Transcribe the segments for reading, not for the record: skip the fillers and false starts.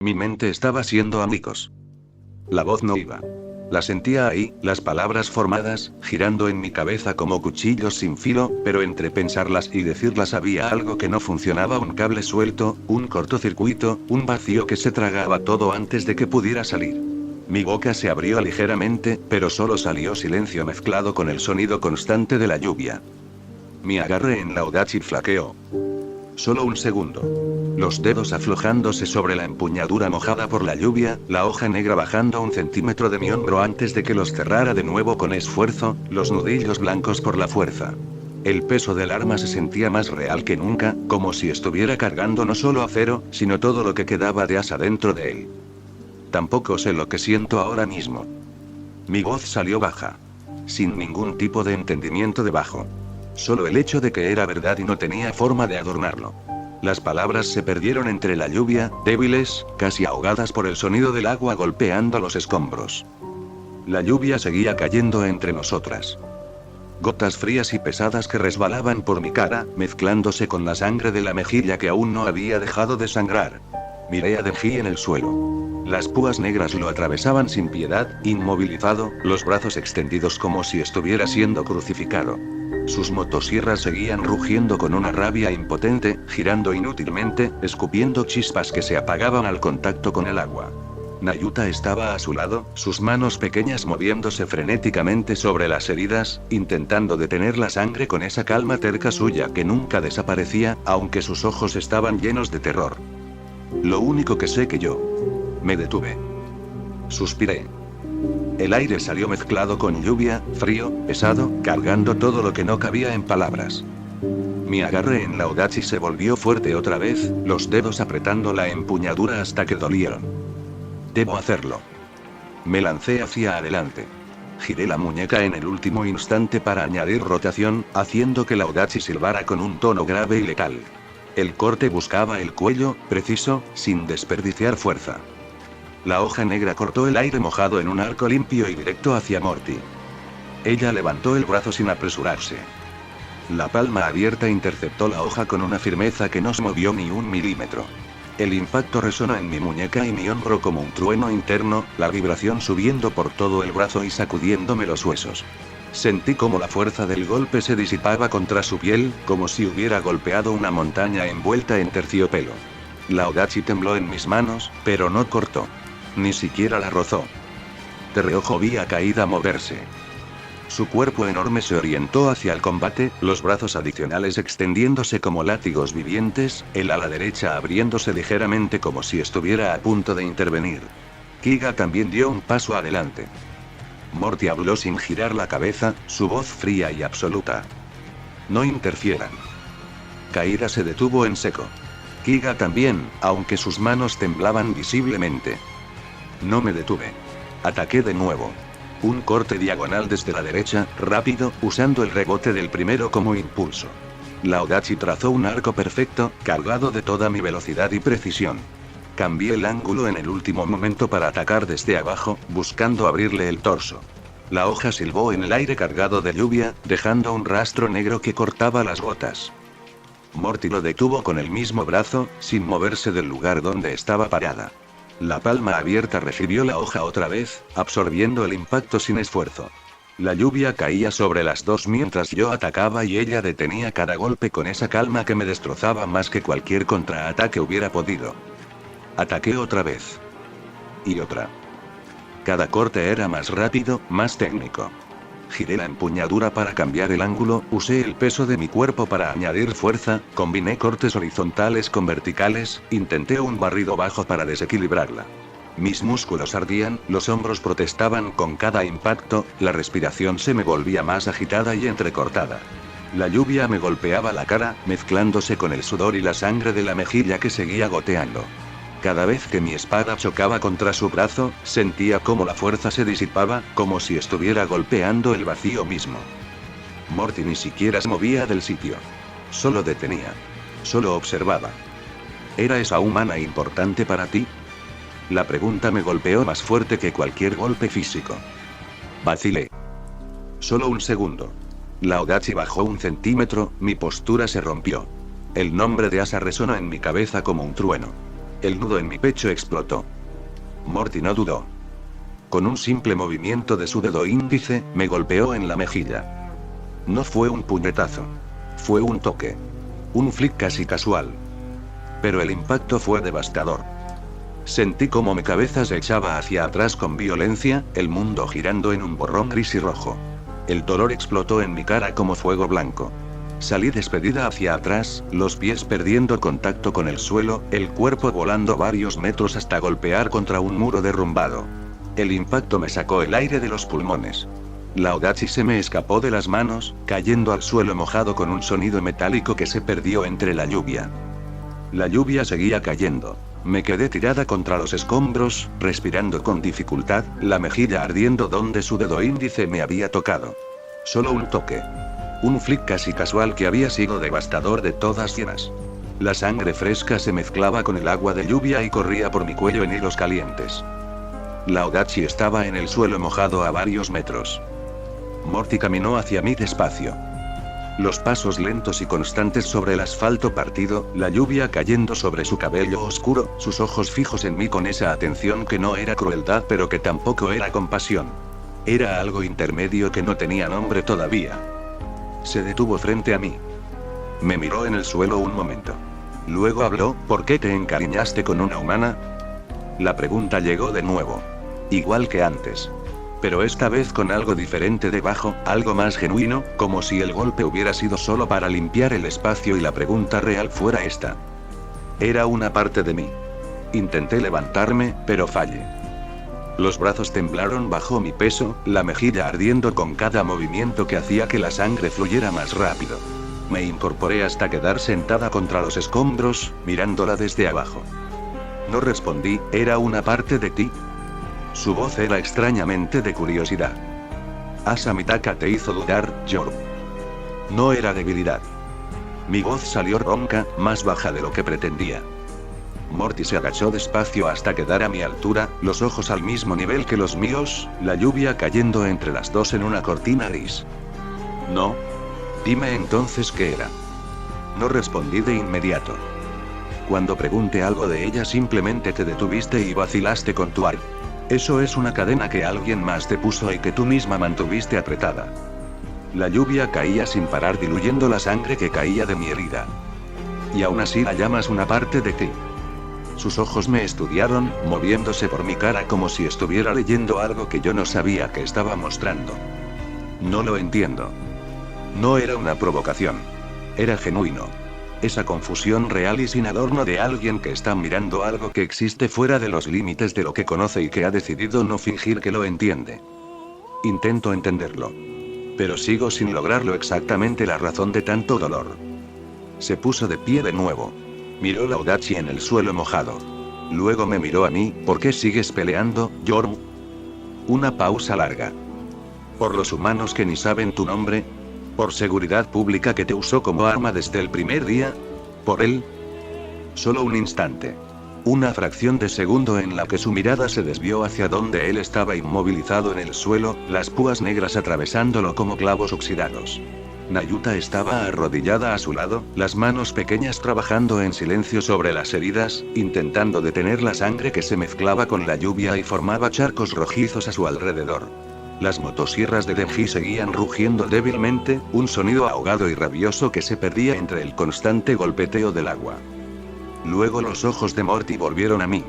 Mi mente estaba siendo amigos. La voz no iba. La sentía ahí, las palabras formadas, girando en mi cabeza como cuchillos sin filo, pero entre pensarlas y decirlas había algo que no funcionaba: un cable suelto, un cortocircuito, un vacío que se tragaba todo antes de que pudiera salir. Mi boca se abrió ligeramente, pero solo salió silencio mezclado con el sonido constante de la lluvia. Mi agarre en la Audachi flaqueó. Solo un segundo. Los dedos aflojándose sobre la empuñadura mojada por la lluvia, la hoja negra bajando 1 centímetro de mi hombro antes de que los cerrara de nuevo con esfuerzo, los nudillos blancos por la fuerza. El peso del arma se sentía más real que nunca, como si estuviera cargando no solo acero, sino todo lo que quedaba de asa dentro de él. Tampoco sé lo que siento ahora mismo. Mi voz salió baja. Sin ningún tipo de entendimiento debajo. Solo el hecho de que era verdad y no tenía forma de adornarlo. Las palabras se perdieron entre la lluvia, débiles, casi ahogadas por el sonido del agua golpeando los escombros. La lluvia seguía cayendo entre nosotras. Gotas frías y pesadas que resbalaban por mi cara, mezclándose con la sangre de la mejilla que aún no había dejado de sangrar. Miré a Denji en el suelo. Las púas negras lo atravesaban sin piedad, inmovilizado, los brazos extendidos como si estuviera siendo crucificado. Sus motosierras seguían rugiendo con una rabia impotente, girando inútilmente, escupiendo chispas que se apagaban al contacto con el agua. Nayuta estaba a su lado, sus manos pequeñas moviéndose frenéticamente sobre las heridas, intentando detener la sangre con esa calma terca suya que nunca desaparecía, aunque sus ojos estaban llenos de terror. Lo único que sé que yo... Me detuve. Suspiré. El aire salió mezclado con lluvia, frío, pesado, cargando todo lo que no cabía en palabras. Mi agarre en la Audachi se volvió fuerte otra vez, los dedos apretando la empuñadura hasta que dolieron. Debo hacerlo. Me lancé hacia adelante. Giré la muñeca en el último instante para añadir rotación, haciendo que la Audachi silbara con un tono grave y letal. El corte buscaba el cuello, preciso, sin desperdiciar fuerza. La hoja negra cortó el aire mojado en un arco limpio y directo hacia Morty. Ella levantó el brazo sin apresurarse. La palma abierta interceptó la hoja con una firmeza que no se movió ni un milímetro. El impacto resonó en mi muñeca y mi hombro como un trueno interno, la vibración subiendo por todo el brazo y sacudiéndome los huesos. Sentí como la fuerza del golpe se disipaba contra su piel, como si hubiera golpeado una montaña envuelta en terciopelo. La Audachi tembló en mis manos, pero no cortó. Ni siquiera la rozó. De reojo vi a Kaida moverse. Su cuerpo enorme se orientó hacia el combate, los brazos adicionales extendiéndose como látigos vivientes, el ala derecha abriéndose ligeramente como si estuviera a punto de intervenir. Kiga también dio un paso adelante. Morty habló sin girar la cabeza, su voz fría y absoluta. No interfieran. Kaida se detuvo en seco. Kiga también, aunque sus manos temblaban visiblemente. No me detuve. Ataqué de nuevo. Un corte diagonal desde la derecha, rápido, usando el rebote del primero como impulso. La Audachi trazó un arco perfecto, cargado de toda mi velocidad y precisión. Cambié el ángulo en el último momento para atacar desde abajo, buscando abrirle el torso. La hoja silbó en el aire cargado de lluvia, dejando un rastro negro que cortaba las gotas. Morty lo detuvo con el mismo brazo, sin moverse del lugar donde estaba parada. La palma abierta recibió la hoja otra vez, absorbiendo el impacto sin esfuerzo. La lluvia caía sobre las dos mientras yo atacaba y ella detenía cada golpe con esa calma que me destrozaba más que cualquier contraataque hubiera podido. Ataqué otra vez. Y otra. Cada corte era más rápido, más técnico. Giré la empuñadura para cambiar el ángulo, usé el peso de mi cuerpo para añadir fuerza, combiné cortes horizontales con verticales, intenté un barrido bajo para desequilibrarla. Mis músculos ardían, los hombros protestaban con cada impacto, la respiración se me volvía más agitada y entrecortada. La lluvia me golpeaba la cara, mezclándose con el sudor y la sangre de la mejilla que seguía goteando. Cada vez que mi espada chocaba contra su brazo, sentía cómo la fuerza se disipaba, como si estuviera golpeando el vacío mismo. Morty ni siquiera se movía del sitio. Solo detenía. Solo observaba. ¿Era esa humana importante para ti? La pregunta me golpeó más fuerte que cualquier golpe físico. Vacilé. Solo un segundo. La Audachi bajó 1 centímetro, mi postura se rompió. El nombre de Asa resonó en mi cabeza como un trueno. El nudo en mi pecho explotó. Morty no dudó. Con un simple movimiento de su dedo índice, me golpeó en la mejilla. No fue un puñetazo. Fue un toque. Un flick casi casual. Pero el impacto fue devastador. Sentí como mi cabeza se echaba hacia atrás con violencia, el mundo girando en un borrón gris y rojo. El dolor explotó en mi cara como fuego blanco. Salí despedida hacia atrás, los pies perdiendo contacto con el suelo, el cuerpo volando varios metros hasta golpear contra un muro derrumbado. El impacto me sacó el aire de los pulmones. La Odachi se me escapó de las manos, cayendo al suelo mojado con un sonido metálico que se perdió entre la lluvia. La lluvia seguía cayendo. Me quedé tirada contra los escombros, respirando con dificultad, la mejilla ardiendo donde su dedo índice me había tocado. Solo un toque. Un flick casi casual que había sido devastador de todas llenas. La sangre fresca se mezclaba con el agua de lluvia y corría por mi cuello en hilos calientes. La Odachi estaba en el suelo mojado a varios metros. Morty caminó hacia mí despacio. Los pasos lentos y constantes sobre el asfalto partido, la lluvia cayendo sobre su cabello oscuro, sus ojos fijos en mí con esa atención que no era crueldad pero que tampoco era compasión. Era algo intermedio que no tenía nombre todavía. Se detuvo frente a mí. Me miró en el suelo un momento. Luego habló, ¿por qué te encariñaste con una humana? La pregunta llegó de nuevo. Igual que antes. Pero esta vez con algo diferente debajo, algo más genuino, como si el golpe hubiera sido solo para limpiar el espacio y la pregunta real fuera esta. Era una parte de mí. Intenté levantarme, pero fallé. Los brazos temblaron bajo mi peso, la mejilla ardiendo con cada movimiento que hacía que la sangre fluyera más rápido. Me incorporé hasta quedar sentada contra los escombros, mirándola desde abajo. No respondí, ¿era una parte de ti? Su voz era extrañamente de curiosidad. Asa Mitaka te hizo dudar, Yoru. No era debilidad. Mi voz salió ronca, más baja de lo que pretendía. Morty se agachó despacio hasta quedar a mi altura, los ojos al mismo nivel que los míos, la lluvia cayendo entre las dos en una cortina gris. No. Dime entonces qué era. No respondí de inmediato. Cuando pregunté algo de ella simplemente te detuviste y vacilaste con tu ar. Eso es una cadena que alguien más te puso y que tú misma mantuviste apretada. La lluvia caía sin parar diluyendo la sangre que caía de mi herida. Y aún así la llamas una parte de ti. Sus ojos me estudiaron, moviéndose por mi cara como si estuviera leyendo algo que yo no sabía que estaba mostrando. No lo entiendo. No era una provocación. Era genuino. Esa confusión real y sin adorno de alguien que está mirando algo que existe fuera de los límites de lo que conoce y que ha decidido no fingir que lo entiende. Intento entenderlo. Pero sigo sin lograrlo exactamente la razón de tanto dolor. Se puso de pie de nuevo. Miró la Odachi en el suelo mojado. Luego me miró a mí, ¿por qué sigues peleando, Yoru? Una pausa larga. ¿Por los humanos que ni saben tu nombre? ¿Por seguridad pública que te usó como arma desde el primer día? ¿Por él? Solo un instante. Una fracción de segundo en la que su mirada se desvió hacia donde él estaba inmovilizado en el suelo, las púas negras atravesándolo como clavos oxidados. Nayuta estaba arrodillada a su lado, las manos pequeñas trabajando en silencio sobre las heridas, intentando detener la sangre que se mezclaba con la lluvia y formaba charcos rojizos a su alrededor. Las motosierras de Denji seguían rugiendo débilmente, un sonido ahogado y rabioso que se perdía entre el constante golpeteo del agua. Luego los ojos de Morty volvieron a mí.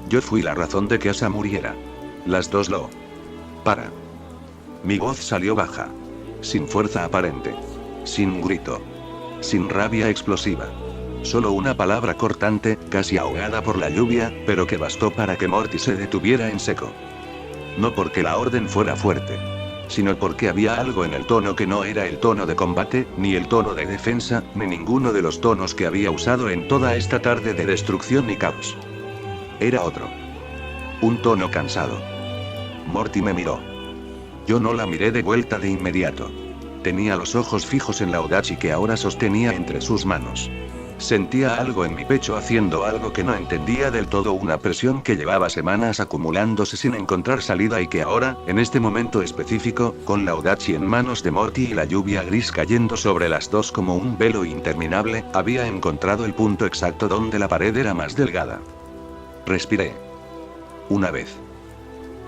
Yo fui la razón de que Asa muriera. Las dos lo... Para. Mi voz salió baja. Sin fuerza aparente. Sin grito. Sin rabia explosiva. Solo una palabra cortante, casi ahogada por la lluvia, pero que bastó para que Morty se detuviera en seco. No porque la orden fuera fuerte, sino porque había algo en el tono que no era el tono de combate, ni el tono de defensa, ni ninguno de los tonos que había usado en toda esta tarde de destrucción y caos. Era otro. Un tono cansado. Morty me miró. Yo no la miré de vuelta de inmediato. Tenía los ojos fijos en la Odachi que ahora sostenía entre sus manos. Sentía algo en mi pecho haciendo algo que no entendía del todo, una presión que llevaba semanas acumulándose sin encontrar salida y que ahora, en este momento específico, con la Audachi en manos de Morty y la lluvia gris cayendo sobre las dos como un velo interminable, había encontrado el punto exacto donde la pared era más delgada. Respiré. Una vez.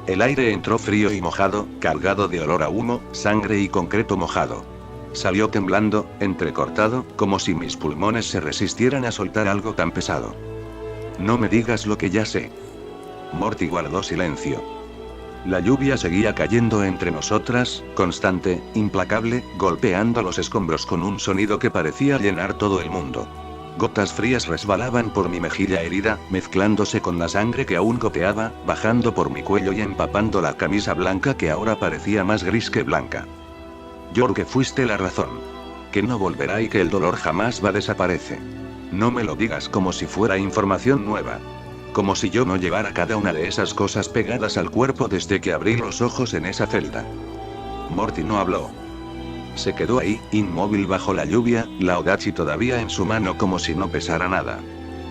El aire entró frío y mojado, cargado de olor a humo, sangre y concreto mojado. Salió temblando, entrecortado, como si mis pulmones se resistieran a soltar algo tan pesado. No me digas lo que ya sé. Morty guardó silencio. La lluvia seguía cayendo entre nosotras, constante, implacable, golpeando los escombros con un sonido que parecía llenar todo el mundo. Gotas frías resbalaban por mi mejilla herida, mezclándose con la sangre que aún goteaba, bajando por mi cuello y empapando la camisa blanca que ahora parecía más gris que blanca. Yor, que fuiste la razón. Que no volverá y que el dolor jamás va a desaparecer. No me lo digas como si fuera información nueva. Como si yo no llevara cada una de esas cosas pegadas al cuerpo desde que abrí los ojos en esa celda. Morty no habló. Se quedó ahí, inmóvil bajo la lluvia, la Audachi todavía en su mano como si no pesara nada.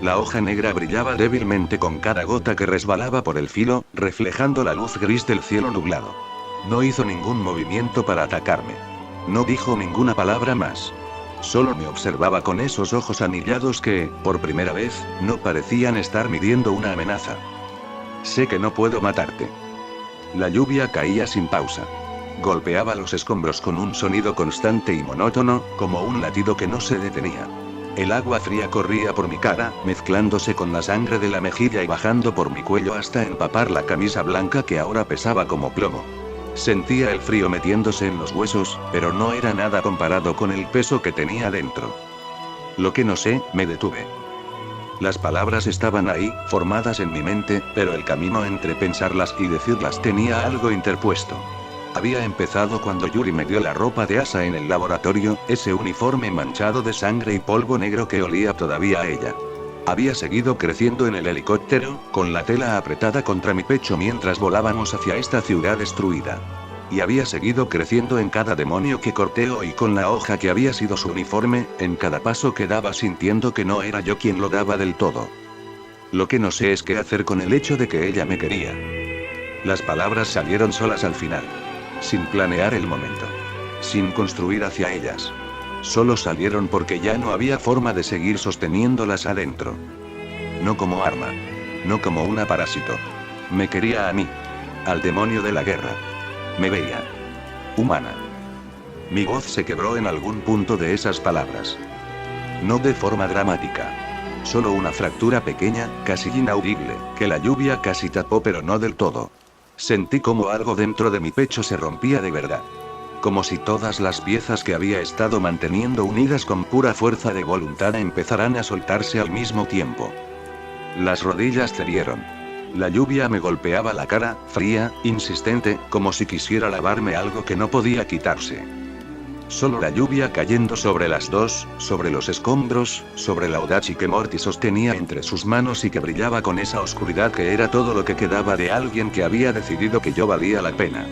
La hoja negra brillaba débilmente con cada gota que resbalaba por el filo, reflejando la luz gris del cielo nublado. No hizo ningún movimiento para atacarme. No dijo ninguna palabra más. Solo me observaba con esos ojos anillados que, por primera vez, no parecían estar midiendo una amenaza. Sé que no puedo matarte. La lluvia caía sin pausa. Golpeaba los escombros con un sonido constante y monótono, como un latido que no se detenía. El agua fría corría por mi cara, mezclándose con la sangre de la mejilla y bajando por mi cuello hasta empapar la camisa blanca que ahora pesaba como plomo. Sentía el frío metiéndose en los huesos, pero no era nada comparado con el peso que tenía dentro. Lo que no sé, me detuve. Las palabras estaban ahí, formadas en mi mente, pero el camino entre pensarlas y decirlas tenía algo interpuesto. Había empezado cuando Yuri me dio la ropa de Asa en el laboratorio, ese uniforme manchado de sangre y polvo negro que olía todavía a ella. Había seguido creciendo en el helicóptero, con la tela apretada contra mi pecho mientras volábamos hacia esta ciudad destruida. Y había seguido creciendo en cada demonio que corteo y con la hoja que había sido su uniforme, en cada paso que daba sintiendo que no era yo quien lo daba del todo. Lo que no sé es qué hacer con el hecho de que ella me quería. Las palabras salieron solas al final. Sin planear el momento. Sin construir hacia ellas. Solo salieron porque ya no había forma de seguir sosteniéndolas adentro. No como arma. No como una parásito. Me quería a mí. Al demonio de la guerra. Me veía. Humana. Mi voz se quebró en algún punto de esas palabras. No de forma dramática. Solo una fractura pequeña, casi inaudible, que la lluvia casi tapó pero no del todo. Sentí como algo dentro de mi pecho se rompía de verdad. Como si todas las piezas que había estado manteniendo unidas con pura fuerza de voluntad empezaran a soltarse al mismo tiempo. Las rodillas cedieron. La lluvia me golpeaba la cara, fría, insistente, como si quisiera lavarme algo que no podía quitarse. Solo la lluvia cayendo sobre las dos, sobre los escombros, sobre la Audachi que Morty sostenía entre sus manos y que brillaba con esa oscuridad que era todo lo que quedaba de alguien que había decidido que yo valía la pena.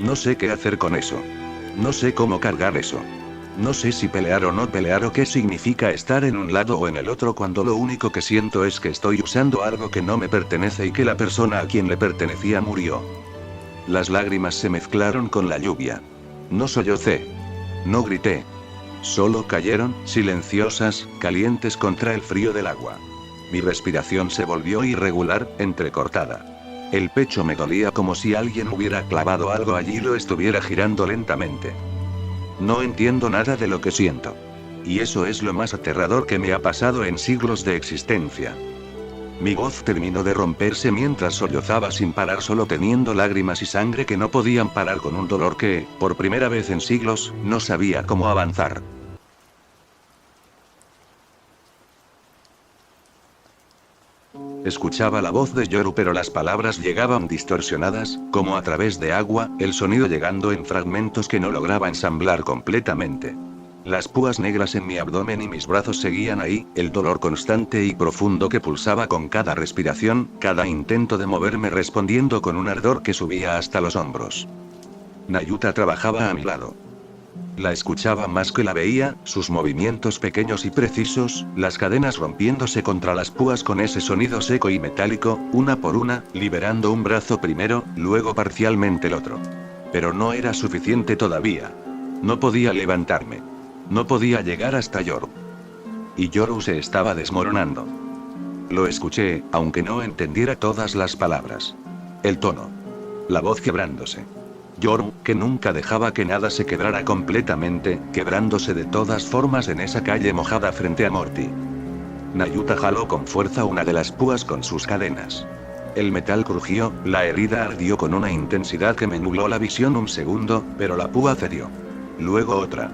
No sé qué hacer con eso. No sé cómo cargar eso. No sé si pelear o no pelear o qué significa estar en un lado o en el otro cuando lo único que siento es que estoy usando algo que no me pertenece y que la persona a quien le pertenecía murió. Las lágrimas se mezclaron con la lluvia. No sollocé. No grité. Solo cayeron, silenciosas, calientes contra el frío del agua. Mi respiración se volvió irregular, entrecortada. El pecho me dolía como si alguien hubiera clavado algo allí y lo estuviera girando lentamente. No entiendo nada de lo que siento. Y eso es lo más aterrador que me ha pasado en siglos de existencia. Mi voz terminó de romperse mientras sollozaba sin parar, solo teniendo lágrimas y sangre que no podían parar, con un dolor que, por primera vez en siglos, no sabía cómo avanzar. Escuchaba la voz de Yoru, pero las palabras llegaban distorsionadas, como a través de agua, el sonido llegando en fragmentos que no lograba ensamblar completamente. Las púas negras en mi abdomen y mis brazos seguían ahí, el dolor constante y profundo que pulsaba con cada respiración, cada intento de moverme respondiendo con un ardor que subía hasta los hombros. Nayuta trabajaba a mi lado. La escuchaba más que la veía, sus movimientos pequeños y precisos, las cadenas rompiéndose contra las púas con ese sonido seco y metálico, una por una, liberando un brazo primero, luego parcialmente el otro. Pero no era suficiente todavía. No podía levantarme. No podía llegar hasta Yoru. Y Yoru se estaba desmoronando. Lo escuché, aunque no entendiera todas las palabras. El tono. La voz quebrándose. Yoru, que nunca dejaba que nada se quebrara completamente, quebrándose de todas formas en esa calle mojada frente a Morty. Nayuta jaló con fuerza una de las púas con sus cadenas. El metal crujió, la herida ardió con una intensidad que me nubló la visión un segundo, pero la púa cedió. Luego otra.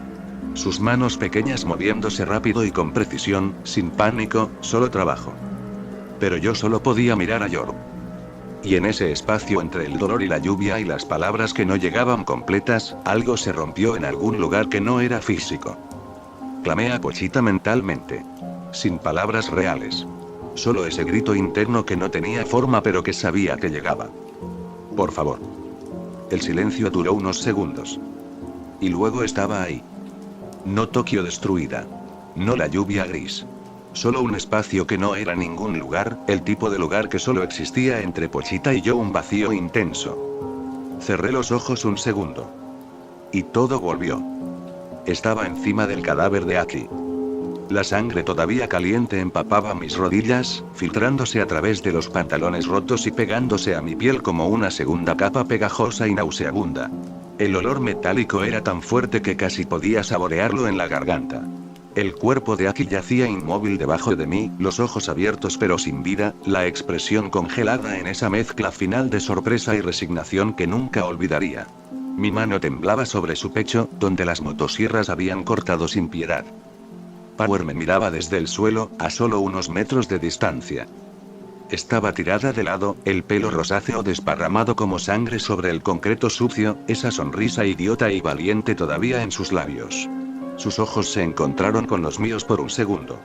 Sus manos pequeñas moviéndose rápido y con precisión, sin pánico, solo trabajo. Pero yo solo podía mirar a Yoru. Y en ese espacio entre el dolor y la lluvia y las palabras que no llegaban completas, algo se rompió en algún lugar que no era físico. Clamé a Pochita mentalmente. Sin palabras reales. Solo ese grito interno que no tenía forma pero que sabía que llegaba. Por favor. El silencio duró unos segundos. Y luego estaba ahí. No Tokio destruida. No la lluvia gris. Solo un espacio que no era ningún lugar, el tipo de lugar que solo existía entre Pochita y yo, un vacío intenso. Cerré los ojos un segundo. Y todo volvió. Estaba encima del cadáver de Aki. La sangre todavía caliente empapaba mis rodillas, filtrándose a través de los pantalones rotos y pegándose a mi piel como una segunda capa pegajosa y nauseabunda. El olor metálico era tan fuerte que casi podía saborearlo en la garganta. El cuerpo de Aki yacía inmóvil debajo de mí, los ojos abiertos pero sin vida, la expresión congelada en esa mezcla final de sorpresa y resignación que nunca olvidaría. Mi mano temblaba sobre su pecho, donde las motosierras habían cortado sin piedad. Power me miraba desde el suelo, a solo unos metros de distancia. Estaba tirada de lado, el pelo rosáceo desparramado como sangre sobre el concreto sucio, esa sonrisa idiota y valiente todavía en sus labios. Sus ojos se encontraron con los míos por un segundo.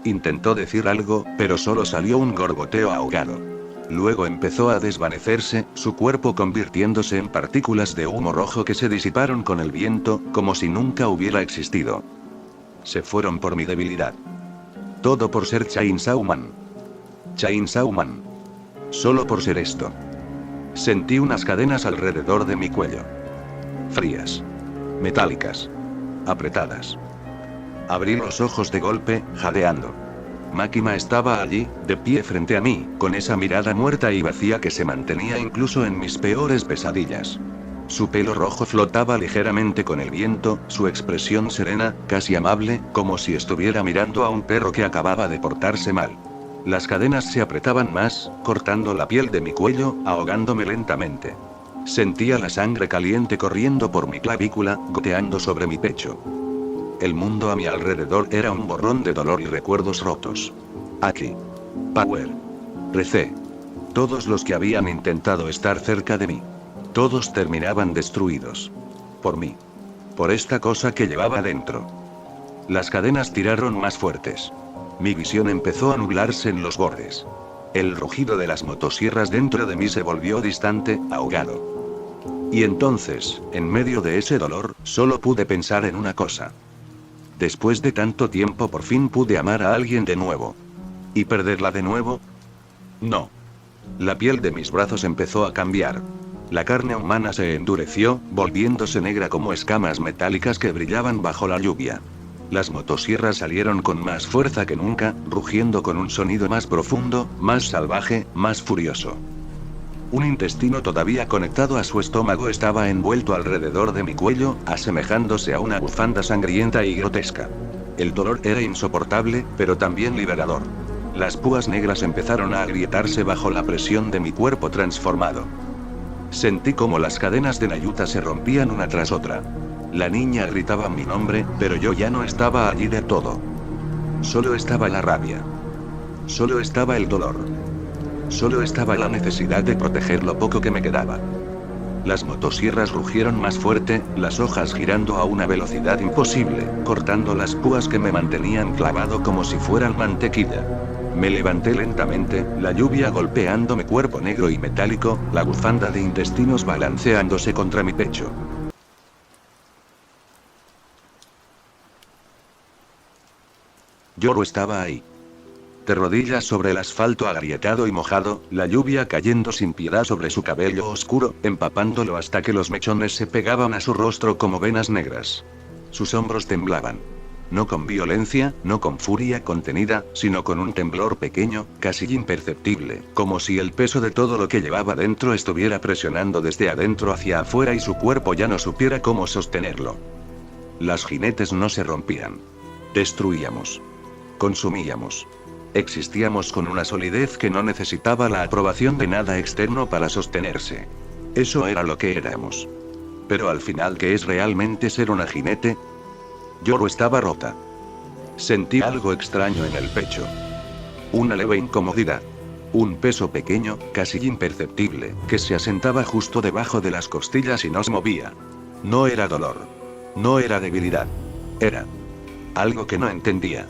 Intentó decir algo, pero solo salió un gorgoteo ahogado. Luego empezó a desvanecerse, su cuerpo convirtiéndose en partículas de humo rojo que se disiparon con el viento, como si nunca hubiera existido. Se fueron por mi debilidad. Todo por ser Chainsaw Man. Chainsaw Man. Solo por ser esto. Sentí unas cadenas alrededor de mi cuello. Frías. Metálicas. Apretadas. Abrí los ojos de golpe, jadeando. Makima estaba allí, de pie frente a mí, con esa mirada muerta y vacía que se mantenía incluso en mis peores pesadillas. Su pelo rojo flotaba ligeramente con el viento, su expresión serena, casi amable, como si estuviera mirando a un perro que acababa de portarse mal. Las cadenas se apretaban más, cortando la piel de mi cuello, ahogándome lentamente. Sentía la sangre caliente corriendo por mi clavícula, goteando sobre mi pecho. El mundo a mi alrededor era un borrón de dolor y recuerdos rotos. Aki. Power. Recé. Todos los que habían intentado estar cerca de mí. Todos terminaban destruidos. Por mí. Por esta cosa que llevaba dentro. Las cadenas tiraron más fuertes. Mi visión empezó a nublarse en los bordes. El rugido de las motosierras dentro de mí se volvió distante, ahogado. Y entonces, en medio de ese dolor, solo pude pensar en una cosa. Después de tanto tiempo por fin pude amar a alguien de nuevo. ¿Y perderla de nuevo? No. La piel de mis brazos empezó a cambiar. La carne humana se endureció, volviéndose negra como escamas metálicas que brillaban bajo la lluvia. Las motosierras salieron con más fuerza que nunca, rugiendo con un sonido más profundo, más salvaje, más furioso. Un intestino todavía conectado a su estómago estaba envuelto alrededor de mi cuello, asemejándose a una bufanda sangrienta y grotesca. El dolor era insoportable, pero también liberador. Las púas negras empezaron a agrietarse bajo la presión de mi cuerpo transformado. Sentí como las cadenas de Nayuta se rompían una tras otra. La niña gritaba mi nombre, pero yo ya no estaba allí de todo. Solo estaba la rabia. Solo estaba el dolor. Solo estaba la necesidad de proteger lo poco que me quedaba. Las motosierras rugieron más fuerte, las hojas girando a una velocidad imposible, cortando las púas que me mantenían clavado como si fueran mantequilla. Me levanté lentamente, la lluvia golpeando mi cuerpo negro y metálico, la bufanda de intestinos balanceándose contra mi pecho. Yoru estaba ahí. De rodillas sobre el asfalto agrietado y mojado, la lluvia cayendo sin piedad sobre su cabello oscuro, empapándolo hasta que los mechones se pegaban a su rostro como venas negras. Sus hombros temblaban. No con violencia, no con furia contenida, sino con un temblor pequeño, casi imperceptible, como si el peso de todo lo que llevaba dentro estuviera presionando desde adentro hacia afuera y su cuerpo ya no supiera cómo sostenerlo. Las jinetes no se rompían. Destruíamos. Consumíamos. Existíamos con una solidez que no necesitaba la aprobación de nada externo para sostenerse. Eso era lo que éramos. Pero al final, ¿qué es realmente ser una jinete? Yoru estaba rota. Sentí algo extraño en el pecho. Una leve incomodidad. Un peso pequeño, casi imperceptible, que se asentaba justo debajo de las costillas y no se movía. No era dolor. No era debilidad. Era algo que no entendía.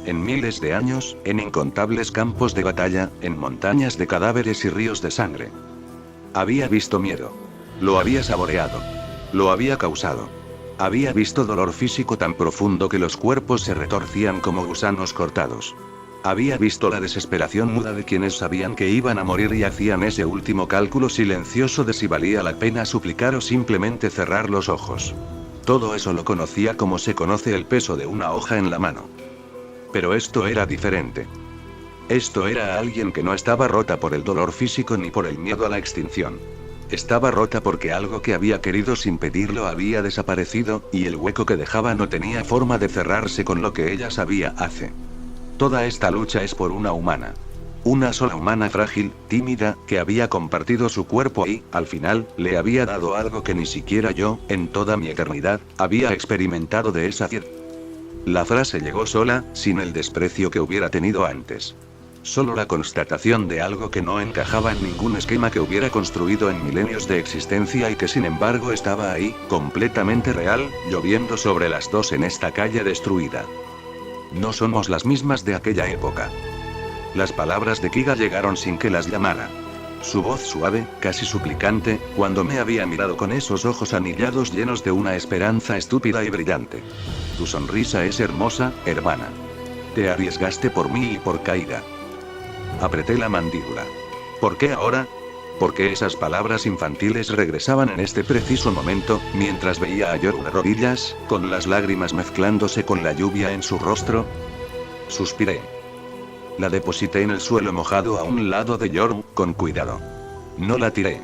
En miles de años, en incontables campos de batalla, en montañas de cadáveres y ríos de sangre. Había visto miedo. Lo había saboreado. Lo había causado. Había visto dolor físico tan profundo que los cuerpos se retorcían como gusanos cortados. Había visto la desesperación muda de quienes sabían que iban a morir y hacían ese último cálculo silencioso de si valía la pena suplicar o simplemente cerrar los ojos. Todo eso lo conocía como se conoce el peso de una hoja en la mano. Pero esto era diferente. Esto era alguien que no estaba rota por el dolor físico ni por el miedo a la extinción. Estaba rota porque algo que había querido sin pedirlo había desaparecido, y el hueco que dejaba no tenía forma de cerrarse con lo que ella sabía hace. Toda esta lucha es por una humana. Una sola humana frágil, tímida, que había compartido su cuerpo y, al final, le había dado algo que ni siquiera yo, en toda mi eternidad, había experimentado de esa cierta. La frase llegó sola, sin el desprecio que hubiera tenido antes. Solo la constatación de algo que no encajaba en ningún esquema que hubiera construido en milenios de existencia y que sin embargo estaba ahí, completamente real, lloviendo sobre las dos en esta calle destruida. No somos las mismas de aquella época. Las palabras de Kiga llegaron sin que las llamara. Su voz suave, casi suplicante, cuando me había mirado con esos ojos anillados llenos de una esperanza estúpida y brillante. Tu sonrisa es hermosa, hermana. Te arriesgaste por mí y por Kaiga. Apreté la mandíbula. ¿Por qué ahora? ¿Por qué esas palabras infantiles regresaban en este preciso momento, mientras veía a Yoru de rodillas, con las lágrimas mezclándose con la lluvia en su rostro? Suspiré. La deposité en el suelo mojado a un lado de Yoru, con cuidado. No la tiré.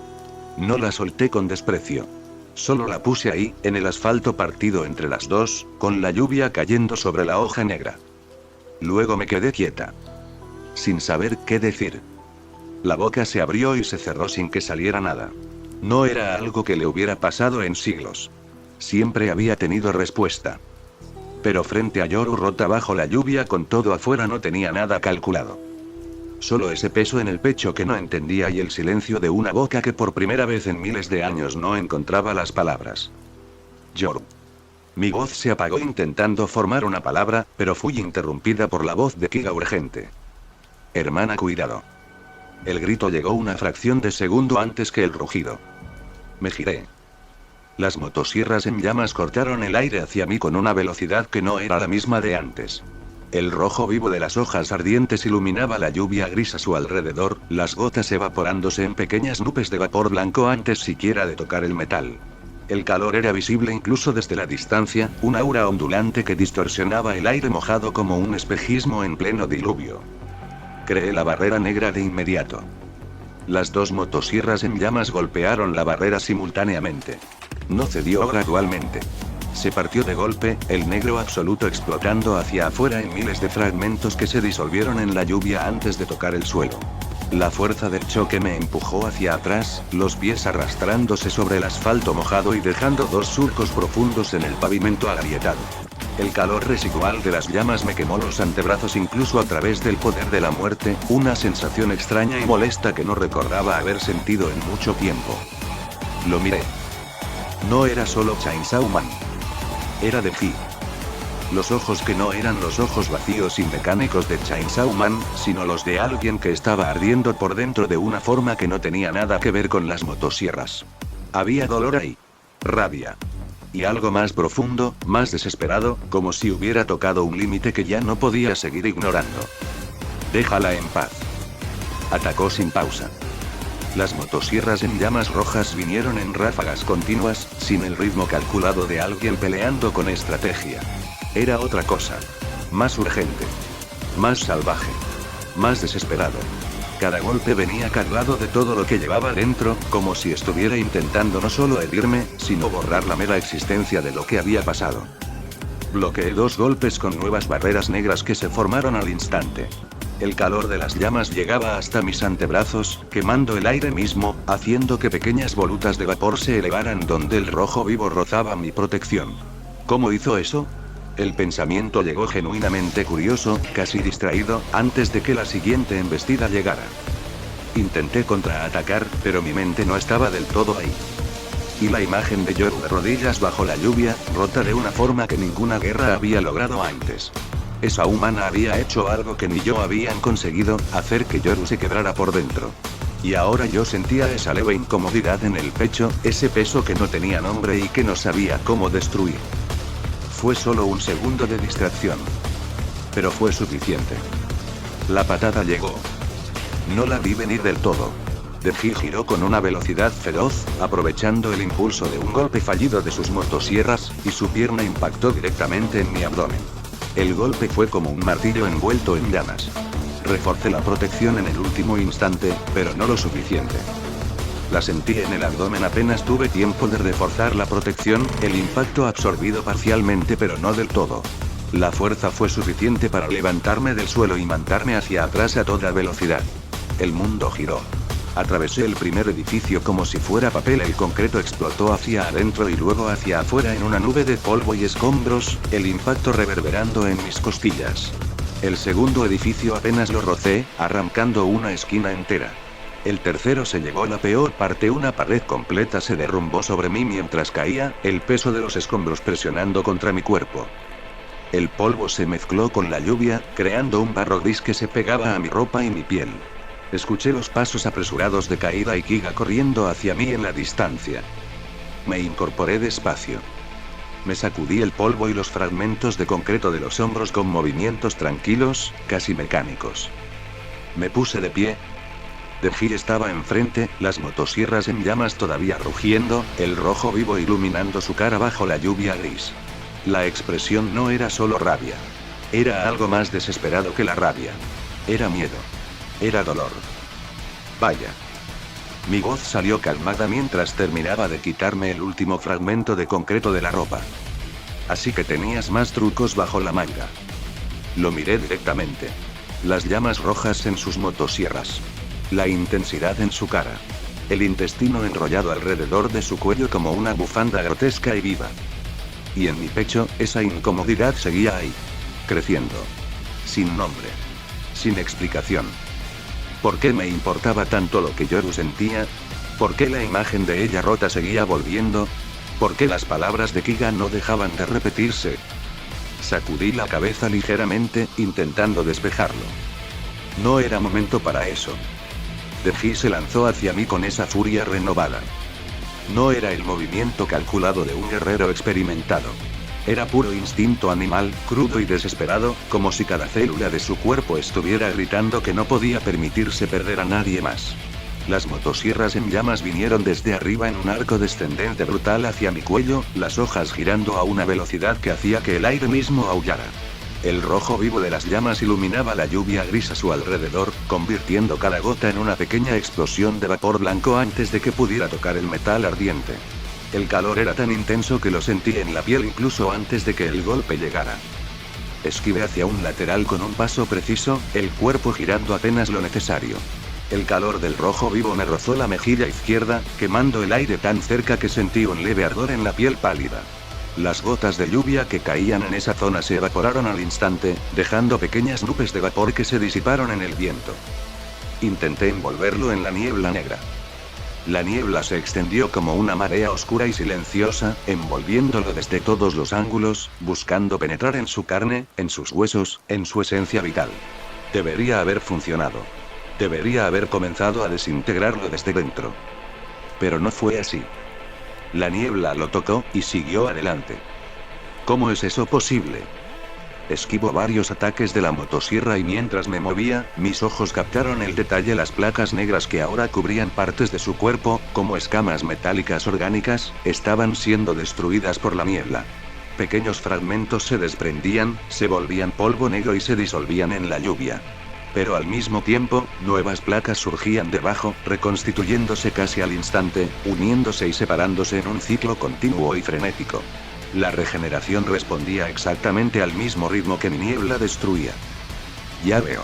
No la solté con desprecio. Solo la puse ahí, en el asfalto partido entre las dos, con la lluvia cayendo sobre la hoja negra. Luego me quedé quieta. Sin saber qué decir. La boca se abrió y se cerró sin que saliera nada. No era algo que le hubiera pasado en siglos. Siempre había tenido respuesta. Pero frente a Yoru rota bajo la lluvia con todo afuera no tenía nada calculado. Solo ese peso en el pecho que no entendía y el silencio de una boca que por primera vez en miles de años no encontraba las palabras. Yoru. Mi voz se apagó intentando formar una palabra, pero fui interrumpida por la voz de Kiga urgente. Hermana, cuidado. El grito llegó una fracción de segundo antes que el rugido. Me giré. Las motosierras en llamas cortaron el aire hacia mí con una velocidad que no era la misma de antes. El rojo vivo de las hojas ardientes iluminaba la lluvia gris a su alrededor, las gotas evaporándose en pequeñas nubes de vapor blanco antes siquiera de tocar el metal. El calor era visible incluso desde la distancia, un aura ondulante que distorsionaba el aire mojado como un espejismo en pleno diluvio. Creé la barrera negra de inmediato. Las dos motosierras en llamas golpearon la barrera simultáneamente. No cedió gradualmente. Se partió de golpe, el negro absoluto explotando hacia afuera en miles de fragmentos que se disolvieron en la lluvia antes de tocar el suelo. La fuerza del choque me empujó hacia atrás, los pies arrastrándose sobre el asfalto mojado y dejando dos surcos profundos en el pavimento agrietado. El calor residual de las llamas me quemó los antebrazos incluso a través del poder de la muerte, una sensación extraña y molesta que no recordaba haber sentido en mucho tiempo. Lo miré. No era solo Chainsaw Man. Era de Fi. Los ojos que no eran los ojos vacíos y mecánicos de Chainsaw Man, sino los de alguien que estaba ardiendo por dentro de una forma que no tenía nada que ver con las motosierras. Había dolor ahí. Rabia. y algo más profundo, más desesperado, como si hubiera tocado un límite que ya no podía seguir ignorando. Déjala en paz. Atacó sin pausa. Las motosierras en llamas rojas vinieron en ráfagas continuas, sin el ritmo calculado de alguien peleando con estrategia. Era otra cosa. Más urgente. Más salvaje. Más desesperado. Cada golpe venía cargado de todo lo que llevaba dentro, como si estuviera intentando no solo herirme, sino borrar la mera existencia de lo que había pasado. Bloqueé 2 golpes con nuevas barreras negras que se formaron al instante. El calor de las llamas llegaba hasta mis antebrazos, quemando el aire mismo, haciendo que pequeñas volutas de vapor se elevaran donde el rojo vivo rozaba mi protección. ¿Cómo hizo eso? El pensamiento llegó genuinamente curioso, casi distraído, antes de que la siguiente embestida llegara. Intenté contraatacar, pero mi mente no estaba del todo ahí. Y la imagen de Yoru de rodillas bajo la lluvia, rota de una forma que ninguna guerra había logrado antes. Esa humana había hecho algo que ni yo habían conseguido, hacer que Yoru se quebrara por dentro. Y ahora yo sentía esa leve incomodidad en el pecho, ese peso que no tenía nombre y que no sabía cómo destruir. Fue solo un segundo de distracción. Pero fue suficiente. La patada llegó. No la vi venir del todo. Deji giró con una velocidad feroz, aprovechando el impulso de un golpe fallido de sus motosierras, y su pierna impactó directamente en mi abdomen. El golpe fue como un martillo envuelto en llamas. Reforcé la protección en el último instante, pero no lo suficiente. La sentí en el abdomen apenas tuve tiempo de reforzar la protección, el impacto absorbido parcialmente pero no del todo. La fuerza fue suficiente para levantarme del suelo y mandarme hacia atrás a toda velocidad. El mundo giró. Atravesé el primer edificio como si fuera papel, el concreto explotó hacia adentro y luego hacia afuera en una nube de polvo y escombros, el impacto reverberando en mis costillas. El segundo edificio apenas lo rocé, arrancando una esquina entera. El tercero se llevó la peor parte, una pared completa se derrumbó sobre mí mientras caía, el peso de los escombros presionando contra mi cuerpo. El polvo se mezcló con la lluvia, creando un barro gris que se pegaba a mi ropa y mi piel. Escuché los pasos apresurados de Kaida y Kiga corriendo hacia mí en la distancia. Me incorporé despacio. Me sacudí el polvo y los fragmentos de concreto de los hombros con movimientos tranquilos, casi mecánicos. Me puse de pie. Deji estaba enfrente, las motosierras en llamas todavía rugiendo, el rojo vivo iluminando su cara bajo la lluvia gris. La expresión no era solo rabia. Era algo más desesperado que la rabia. Era miedo. Era dolor. Vaya. Mi voz salió calmada mientras terminaba de quitarme el último fragmento de concreto de la ropa. Así que tenías más trucos bajo la manga. Lo miré directamente. Las llamas rojas en sus motosierras. La intensidad en su cara. El intestino enrollado alrededor de su cuello como una bufanda grotesca y viva. Y en mi pecho, esa incomodidad seguía ahí. Creciendo. Sin nombre. Sin explicación. ¿Por qué me importaba tanto lo que Yoru sentía? ¿Por qué la imagen de ella rota seguía volviendo? ¿Por qué las palabras de Kiga no dejaban de repetirse? Sacudí la cabeza ligeramente, intentando despejarlo. No era momento para eso. Deji se lanzó hacia mí con esa furia renovada. No era el movimiento calculado de un guerrero experimentado. Era puro instinto animal, crudo y desesperado, como si cada célula de su cuerpo estuviera gritando que no podía permitirse perder a nadie más. Las motosierras en llamas vinieron desde arriba en un arco descendente brutal hacia mi cuello, las hojas girando a una velocidad que hacía que el aire mismo aullara. El rojo vivo de las llamas iluminaba la lluvia gris a su alrededor, convirtiendo cada gota en una pequeña explosión de vapor blanco antes de que pudiera tocar el metal ardiente. El calor era tan intenso que lo sentí en la piel incluso antes de que el golpe llegara. Esquivé hacia un lateral con un paso preciso, el cuerpo girando apenas lo necesario. El calor del rojo vivo me rozó la mejilla izquierda, quemando el aire tan cerca que sentí un leve ardor en la piel pálida. Las gotas de lluvia que caían en esa zona se evaporaron al instante, dejando pequeñas nubes de vapor que se disiparon en el viento. Intenté envolverlo en la niebla negra. La niebla se extendió como una marea oscura y silenciosa, envolviéndolo desde todos los ángulos, buscando penetrar en su carne, en sus huesos, en su esencia vital. Debería haber funcionado. Debería haber comenzado a desintegrarlo desde dentro. Pero no fue así. La niebla lo tocó, y siguió adelante. ¿Cómo es eso posible? Esquivo varios ataques de la motosierra y mientras me movía, mis ojos captaron el detalle: las placas negras que ahora cubrían partes de su cuerpo, como escamas metálicas orgánicas, estaban siendo destruidas por la niebla. Pequeños fragmentos se desprendían, se volvían polvo negro y se disolvían en la lluvia. Pero al mismo tiempo, nuevas placas surgían debajo, reconstituyéndose casi al instante, uniéndose y separándose en un ciclo continuo y frenético. La regeneración respondía exactamente al mismo ritmo que mi niebla destruía. Ya veo.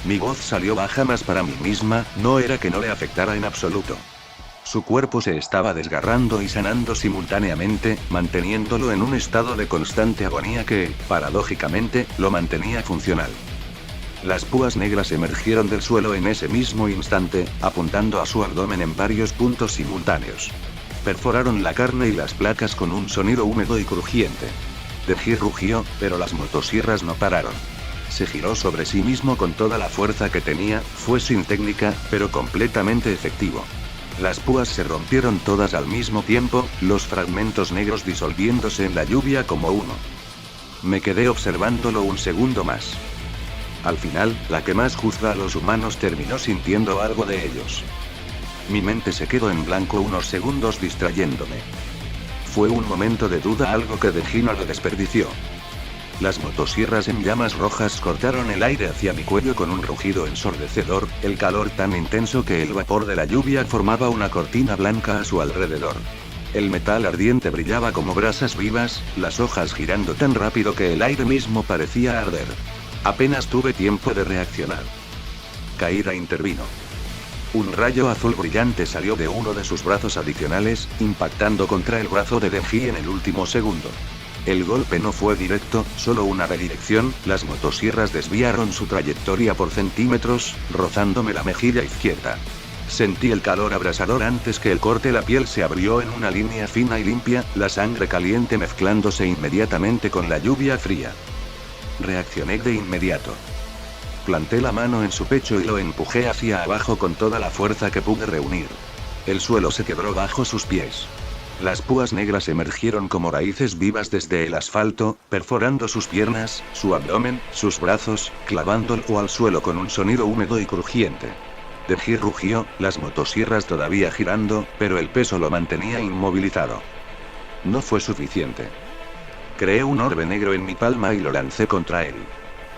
Mi voz salió baja, más para mí misma, no era que no le afectara en absoluto. Su cuerpo se estaba desgarrando y sanando simultáneamente, manteniéndolo en un estado de constante agonía que, paradójicamente, lo mantenía funcional. Las púas negras emergieron del suelo en ese mismo instante, apuntando a su abdomen en varios puntos simultáneos. Perforaron la carne y las placas con un sonido húmedo y crujiente. Denji rugió, pero las motosierras no pararon. Se giró sobre sí mismo con toda la fuerza que tenía, fue sin técnica, pero completamente efectivo. Las púas se rompieron todas al mismo tiempo, los fragmentos negros disolviéndose en la lluvia como uno. Me quedé observándolo un segundo más. Al final, la que más juzga a los humanos terminó sintiendo algo de ellos. Mi mente se quedó en blanco unos segundos distrayéndome. Fue un momento de duda, algo que Denji no lo desperdició. Las motosierras en llamas rojas cortaron el aire hacia mi cuello con un rugido ensordecedor, el calor tan intenso que el vapor de la lluvia formaba una cortina blanca a su alrededor. El metal ardiente brillaba como brasas vivas, las hojas girando tan rápido que el aire mismo parecía arder. Apenas tuve tiempo de reaccionar. Kaira intervino. Un rayo azul brillante salió de uno de sus brazos adicionales, impactando contra el brazo de Denji en el último segundo. El golpe no fue directo, solo una redirección, las motosierras desviaron su trayectoria por centímetros, rozándome la mejilla izquierda. Sentí el calor abrasador antes que el corte, la piel se abrió en una línea fina y limpia, la sangre caliente mezclándose inmediatamente con la lluvia fría. Reaccioné de inmediato. Planté la mano en su pecho y lo empujé hacia abajo con toda la fuerza que pude reunir. El suelo se quebró bajo sus pies. Las púas negras emergieron como raíces vivas desde el asfalto, perforando sus piernas, su abdomen, sus brazos, clavándolo al suelo con un sonido húmedo y crujiente. Denji rugió, las motosierras todavía girando, pero el peso lo mantenía inmovilizado. No fue suficiente. Creé un orbe negro en mi palma y lo lancé contra él.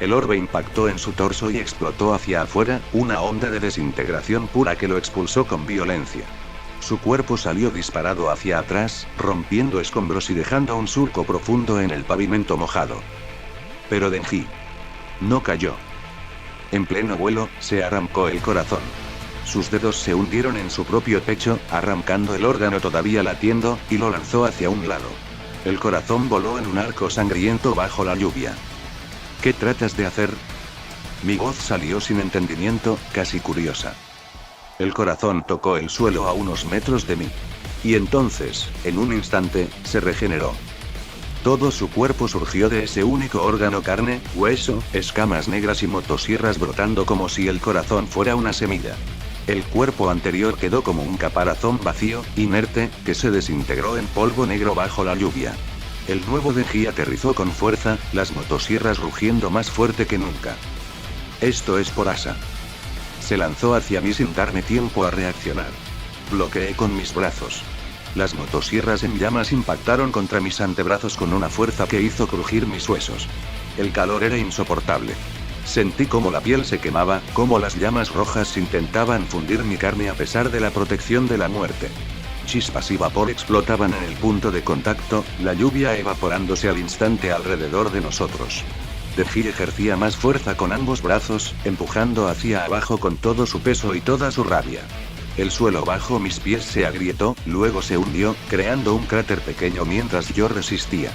El orbe impactó en su torso y explotó hacia afuera, una onda de desintegración pura que lo expulsó con violencia. Su cuerpo salió disparado hacia atrás, rompiendo escombros y dejando un surco profundo en el pavimento mojado. Pero Denji no cayó. En pleno vuelo, se arrancó el corazón. Sus dedos se hundieron en su propio pecho, arrancando el órgano todavía latiendo, y lo lanzó hacia un lado. El corazón voló en un arco sangriento bajo la lluvia. ¿Qué tratas de hacer? Mi voz salió sin entendimiento, casi curiosa. El corazón tocó el suelo a unos metros de mí. Y entonces, en un instante, se regeneró. Todo su cuerpo surgió de ese único órgano: carne, hueso, escamas negras y motosierras brotando como si el corazón fuera una semilla. El cuerpo anterior quedó como un caparazón vacío, inerte, que se desintegró en polvo negro bajo la lluvia. El nuevo Denji aterrizó con fuerza, las motosierras rugiendo más fuerte que nunca. Esto es por Asa. Se lanzó hacia mí sin darme tiempo a reaccionar. Bloqueé con mis brazos. Las motosierras en llamas impactaron contra mis antebrazos con una fuerza que hizo crujir mis huesos. El calor era insoportable. Sentí como la piel se quemaba, como las llamas rojas intentaban fundir mi carne a pesar de la protección de la muerte. Chispas y vapor explotaban en el punto de contacto, la lluvia evaporándose al instante alrededor de nosotros. Denji ejercía más fuerza con ambos brazos, empujando hacia abajo con todo su peso y toda su rabia. El suelo bajo mis pies se agrietó, luego se hundió, creando un cráter pequeño mientras yo resistía.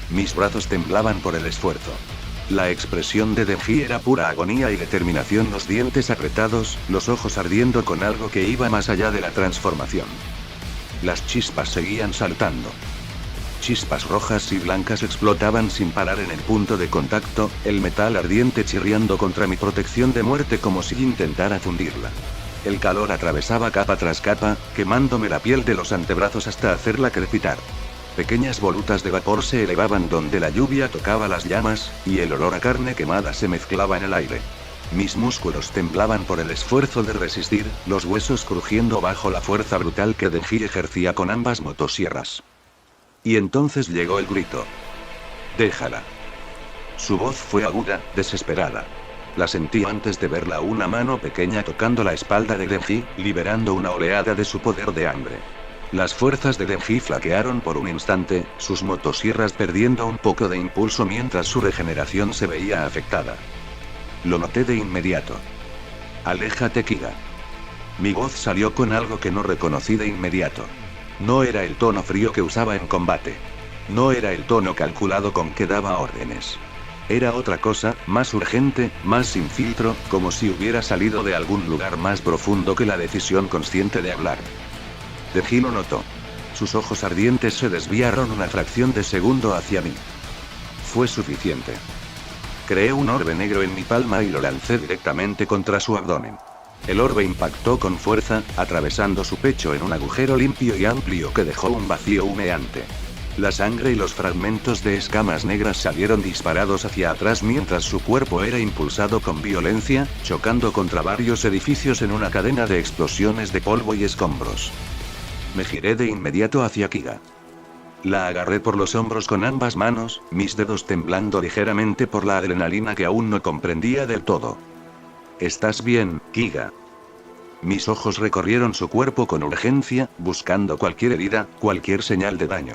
Mis brazos temblaban por el esfuerzo. La expresión de Denji era pura agonía y determinación, los dientes apretados, los ojos ardiendo con algo que iba más allá de la transformación. Las chispas seguían saltando. Chispas rojas y blancas explotaban sin parar en el punto de contacto, el metal ardiente chirriando contra mi protección de muerte como si intentara fundirla. El calor atravesaba capa tras capa, quemándome la piel de los antebrazos hasta hacerla crepitar. Pequeñas volutas de vapor se elevaban donde la lluvia tocaba las llamas, y el olor a carne quemada se mezclaba en el aire. Mis músculos temblaban por el esfuerzo de resistir, los huesos crujiendo bajo la fuerza brutal que Denji ejercía con ambas motosierras. Y entonces llegó el grito. «Déjala». Su voz fue aguda, desesperada. La sentí antes de verla, una mano pequeña tocando la espalda de Denji, liberando una oleada de su poder de hambre. Las fuerzas de Denji flaquearon por un instante, sus motosierras perdiendo un poco de impulso mientras su regeneración se veía afectada. Lo noté de inmediato. «Aléjate, Kiga». Mi voz salió con algo que no reconocí de inmediato. No era el tono frío que usaba en combate. No era el tono calculado con que daba órdenes. Era otra cosa, más urgente, más sin filtro, como si hubiera salido de algún lugar más profundo que la decisión consciente de hablar. Denji lo notó. Sus ojos ardientes se desviaron una fracción de segundo hacia mí. Fue suficiente. Creé un orbe negro en mi palma y lo lancé directamente contra su abdomen. El orbe impactó con fuerza, atravesando su pecho en un agujero limpio y amplio que dejó un vacío humeante. La sangre y los fragmentos de escamas negras salieron disparados hacia atrás mientras su cuerpo era impulsado con violencia, chocando contra varios edificios en una cadena de explosiones de polvo y escombros. Me giré de inmediato hacia Kiga. La agarré por los hombros con ambas manos, mis dedos temblando ligeramente por la adrenalina que aún no comprendía del todo. «¿Estás bien, Kiga?» Mis ojos recorrieron su cuerpo con urgencia, buscando cualquier herida, cualquier señal de daño.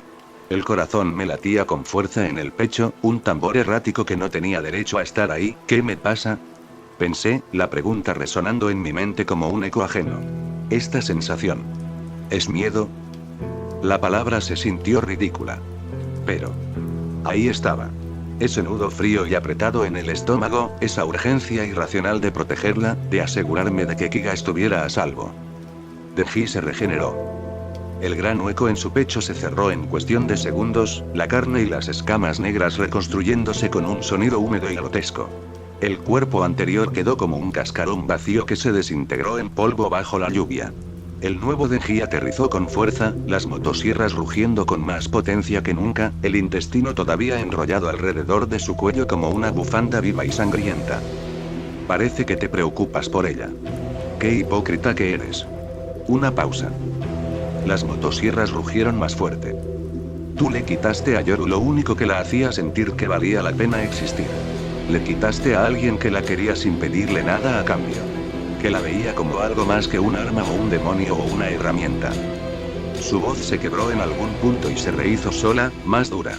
El corazón me latía con fuerza en el pecho, un tambor errático que no tenía derecho a estar ahí. «¿Qué me pasa?», pensé, la pregunta resonando en mi mente como un eco ajeno. Esta sensación. ¿Es miedo? La palabra se sintió ridícula. Pero ahí estaba. Ese nudo frío y apretado en el estómago, esa urgencia irracional de protegerla, de asegurarme de que Kiga estuviera a salvo. Denji se regeneró. El gran hueco en su pecho se cerró en cuestión de segundos, la carne y las escamas negras reconstruyéndose con un sonido húmedo y grotesco. El cuerpo anterior quedó como un cascarón vacío que se desintegró en polvo bajo la lluvia. El nuevo Denji aterrizó con fuerza, las motosierras rugiendo con más potencia que nunca, el intestino todavía enrollado alrededor de su cuello como una bufanda viva y sangrienta. «Parece que te preocupas por ella. Qué hipócrita que eres». Una pausa. Las motosierras rugieron más fuerte. «Tú le quitaste a Yoru lo único que la hacía sentir que valía la pena existir. Le quitaste a alguien que la quería sin pedirle nada a cambio. Que la veía como algo más que un arma o un demonio o una herramienta». Su voz se quebró en algún punto y se rehizo sola, más dura.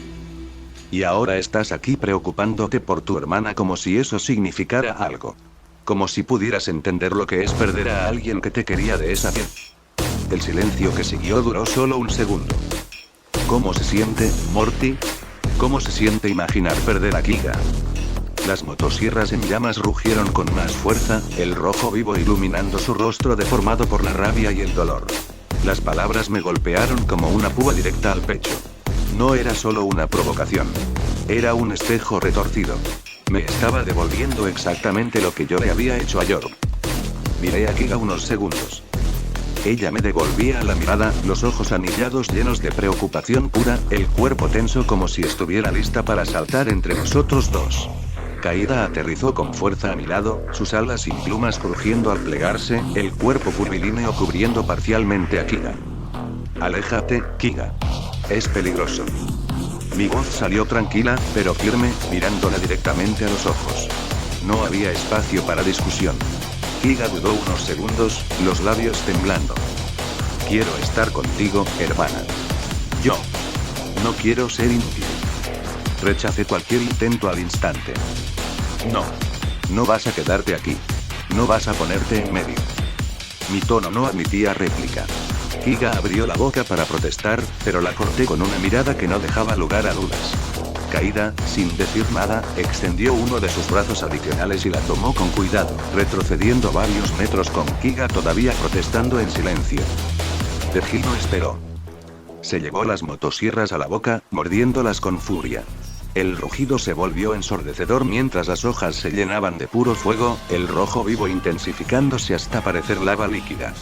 «Y ahora estás aquí preocupándote por tu hermana como si eso significara algo. Como si pudieras entender lo que es perder a alguien que te quería de esa piel». El silencio que siguió duró solo un segundo. «¿Cómo se siente, Morty? ¿Cómo se siente imaginar perder a Kiga?». Las motosierras en llamas rugieron con más fuerza, el rojo vivo iluminando su rostro deformado por la rabia y el dolor. Las palabras me golpearon como una púa directa al pecho. No era solo una provocación. Era un espejo retorcido. Me estaba devolviendo exactamente lo que yo le había hecho a Yoru. Miré a Kiga unos segundos. Ella me devolvía la mirada, los ojos anillados llenos de preocupación pura, el cuerpo tenso como si estuviera lista para saltar entre nosotros dos. Kaida aterrizó con fuerza a mi lado, sus alas sin plumas crujiendo al plegarse, el cuerpo curvilíneo cubriendo parcialmente a Kiga. «Aléjate, Kiga. Es peligroso». Mi voz salió tranquila, pero firme, mirándola directamente a los ojos. No había espacio para discusión. Kiga dudó unos segundos, los labios temblando. «Quiero estar contigo, hermana. Yo no quiero ser inútil». Rechacé cualquier intento al instante. No vas a quedarte aquí. No vas a ponerte en medio». Mi tono no admitía réplica. Kiga abrió la boca para protestar, pero la corté con una mirada que no dejaba lugar a dudas. Kaida, sin decir nada, extendió uno de sus brazos adicionales y la tomó con cuidado, retrocediendo varios metros con Kiga todavía protestando en silencio. Denji no esperó. Se llevó las motosierras a la boca, mordiéndolas con furia. El rugido se volvió ensordecedor mientras las hojas se llenaban de puro fuego, el rojo vivo intensificándose hasta parecer lava líquida.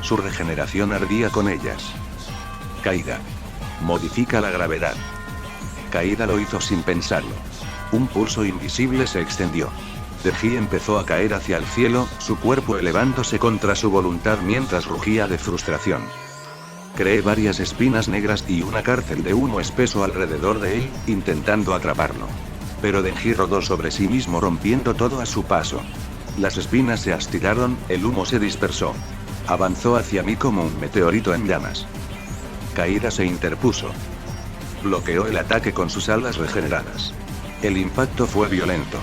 Su regeneración ardía con ellas. Caída. Modifica la gravedad. Caída lo hizo sin pensarlo. Un pulso invisible se extendió. Deji empezó a caer hacia el cielo, su cuerpo elevándose contra su voluntad mientras rugía de frustración. Creé varias espinas negras y una cárcel de humo espeso alrededor de él, intentando atraparlo. Pero Denji rodó sobre sí mismo rompiendo todo a su paso. Las espinas se astiraron, el humo se dispersó. Avanzó hacia mí como un meteorito en llamas. Caída se interpuso. Bloqueó el ataque con sus alas regeneradas. El impacto fue violento.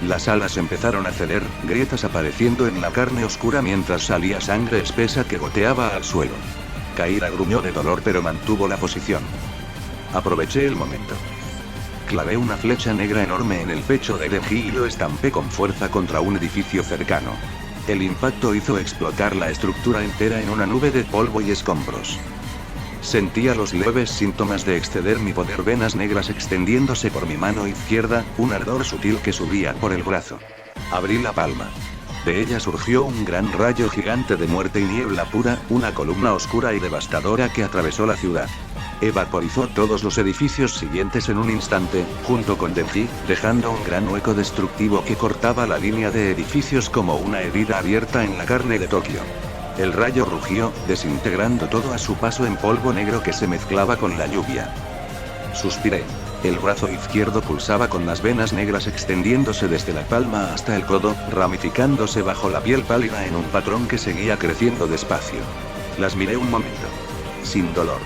Las alas empezaron a ceder, grietas apareciendo en la carne oscura mientras salía sangre espesa que goteaba al suelo. Caída gruñó de dolor pero mantuvo la posición. Aproveché el momento. Clavé una flecha negra enorme en el pecho de Denji y lo estampé con fuerza contra un edificio cercano. El impacto hizo explotar la estructura entera en una nube de polvo y escombros. Sentía los leves síntomas de exceder mi poder, venas negras extendiéndose por mi mano izquierda, un ardor sutil que subía por el brazo. Abrí la palma. De ella surgió un gran rayo gigante de muerte y niebla pura, una columna oscura y devastadora que atravesó la ciudad. Evaporizó todos los edificios siguientes en un instante, junto con Denji, dejando un gran hueco destructivo que cortaba la línea de edificios como una herida abierta en la carne de Tokio. El rayo rugió, desintegrando todo a su paso en polvo negro que se mezclaba con la lluvia. Suspiré. El brazo izquierdo pulsaba con las venas negras extendiéndose desde la palma hasta el codo, ramificándose bajo la piel pálida en un patrón que seguía creciendo despacio. Las miré un momento. Sin dolor.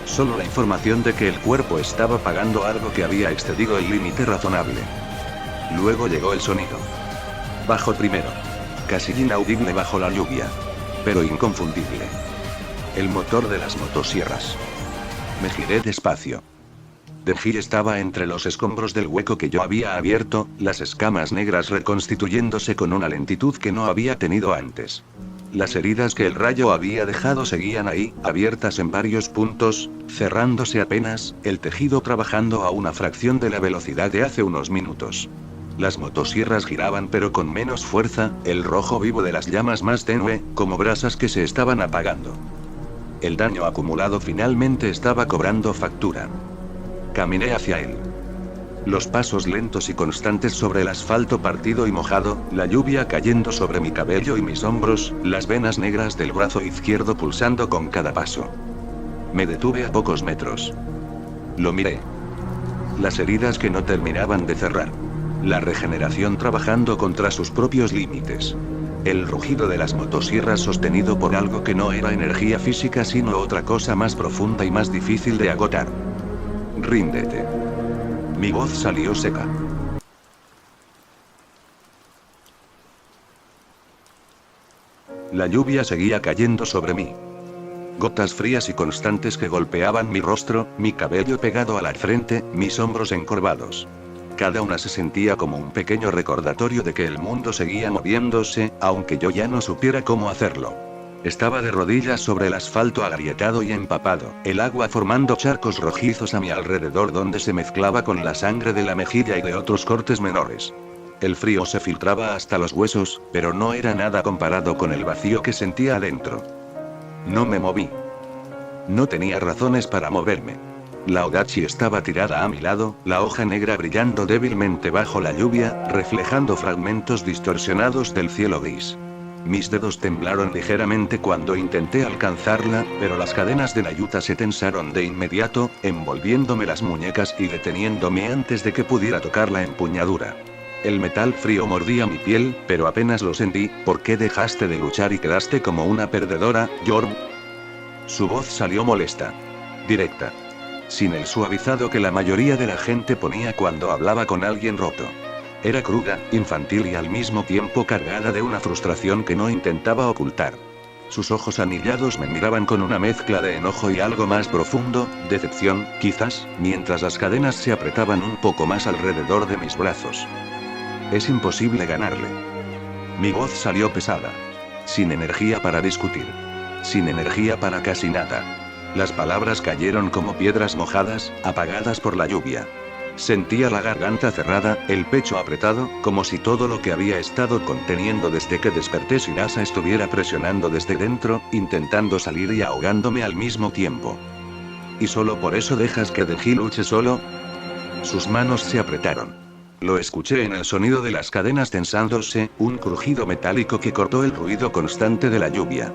Solo la información de que el cuerpo estaba pagando algo que había excedido el límite razonable. Luego llegó el sonido. Bajo primero. Casi inaudible bajo la lluvia. Pero inconfundible. El motor de las motosierras. Me giré despacio. Denji estaba entre los escombros del hueco que yo había abierto, las escamas negras reconstituyéndose con una lentitud que no había tenido antes. Las heridas que el rayo había dejado seguían ahí, abiertas en varios puntos, cerrándose apenas, el tejido trabajando a una fracción de la velocidad de hace unos minutos. Las motosierras giraban pero con menos fuerza, el rojo vivo de las llamas más tenue, como brasas que se estaban apagando. El daño acumulado finalmente estaba cobrando factura. Caminé hacia él. Los pasos lentos y constantes sobre el asfalto partido y mojado, la lluvia cayendo sobre mi cabello y mis hombros, las venas negras del brazo izquierdo pulsando con cada paso. Me detuve a pocos metros. Lo miré. Las heridas que no terminaban de cerrar. La regeneración trabajando contra sus propios límites. El rugido de las motosierras sostenido por algo que no era energía física sino otra cosa más profunda y más difícil de agotar. Ríndete. Mi voz salió seca. La lluvia seguía cayendo sobre mí. Gotas frías y constantes que golpeaban mi rostro, mi cabello pegado a la frente, mis hombros encorvados. Cada una se sentía como un pequeño recordatorio de que el mundo seguía moviéndose, aunque yo ya no supiera cómo hacerlo. Estaba de rodillas sobre el asfalto agrietado y empapado, el agua formando charcos rojizos a mi alrededor donde se mezclaba con la sangre de la mejilla y de otros cortes menores. El frío se filtraba hasta los huesos, pero no era nada comparado con el vacío que sentía adentro. No me moví. No tenía razones para moverme. La Odachi estaba tirada a mi lado, la hoja negra brillando débilmente bajo la lluvia, reflejando fragmentos distorsionados del cielo gris. Mis dedos temblaron ligeramente cuando intenté alcanzarla, pero las cadenas de Nayuta se tensaron de inmediato, envolviéndome las muñecas y deteniéndome antes de que pudiera tocar la empuñadura. El metal frío mordía mi piel, pero apenas lo sentí. ¿Por qué dejaste de luchar y quedaste como una perdedora, Yorm? Su voz salió molesta. Directa. Sin el suavizado que la mayoría de la gente ponía cuando hablaba con alguien roto. Era cruda, infantil y al mismo tiempo cargada de una frustración que no intentaba ocultar. Sus ojos anillados me miraban con una mezcla de enojo y algo más profundo, decepción, quizás, mientras las cadenas se apretaban un poco más alrededor de mis brazos. Es imposible ganarle. Mi voz salió pesada. Sin energía para discutir. Sin energía para casi nada. Las palabras cayeron como piedras mojadas, apagadas por la lluvia. Sentía la garganta cerrada, el pecho apretado, como si todo lo que había estado conteniendo desde que desperté sin asa estuviera presionando desde dentro, intentando salir y ahogándome al mismo tiempo. ¿Y solo por eso dejas que Denji luche solo? Sus manos se apretaron. Lo escuché en el sonido de las cadenas tensándose, un crujido metálico que cortó el ruido constante de la lluvia.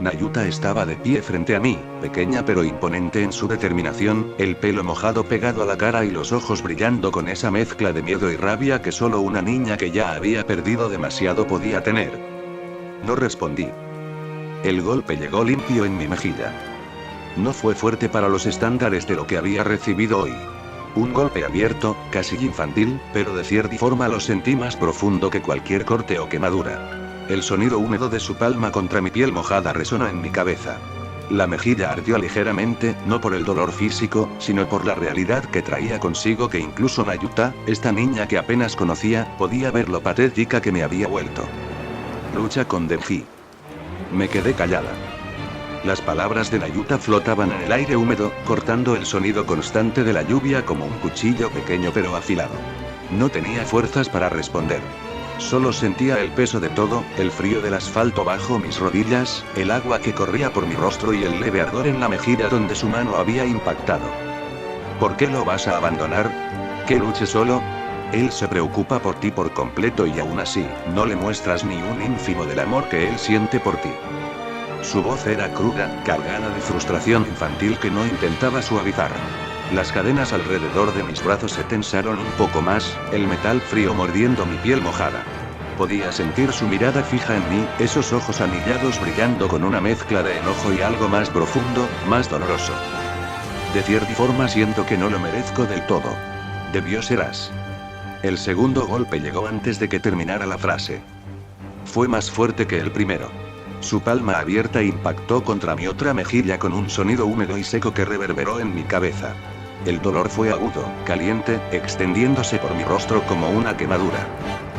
Nayuta estaba de pie frente a mí, pequeña pero imponente en su determinación, el pelo mojado pegado a la cara y los ojos brillando con esa mezcla de miedo y rabia que solo una niña que ya había perdido demasiado podía tener. No respondí. El golpe llegó limpio en mi mejilla. No fue fuerte para los estándares de lo que había recibido hoy. Un golpe abierto, casi infantil, pero de cierta forma lo sentí más profundo que cualquier corte o quemadura. El sonido húmedo de su palma contra mi piel mojada resonó en mi cabeza. La mejilla ardió ligeramente, no por el dolor físico, sino por la realidad que traía consigo que incluso Nayuta, esta niña que apenas conocía, podía ver lo patética que me había vuelto. Lucha con Denji. Me quedé callada. Las palabras de Nayuta flotaban en el aire húmedo, cortando el sonido constante de la lluvia como un cuchillo pequeño pero afilado. No tenía fuerzas para responder. Solo sentía el peso de todo, el frío del asfalto bajo mis rodillas, el agua que corría por mi rostro y el leve ardor en la mejilla donde su mano había impactado. ¿Por qué lo vas a abandonar? ¿Que luche solo? Él se preocupa por ti por completo y aún así, no le muestras ni un ínfimo del amor que él siente por ti. Su voz era cruda, cargada de frustración infantil que no intentaba suavizar. Las cadenas alrededor de mis brazos se tensaron un poco más, el metal frío mordiendo mi piel mojada. Podía sentir su mirada fija en mí, esos ojos anillados brillando con una mezcla de enojo y algo más profundo, más doloroso. De cierta forma siento que no lo merezco del todo. Debió ser As. El segundo golpe llegó antes de que terminara la frase. Fue más fuerte que el primero. Su palma abierta impactó contra mi otra mejilla con un sonido húmedo y seco que reverberó en mi cabeza. El dolor fue agudo, caliente, extendiéndose por mi rostro como una quemadura.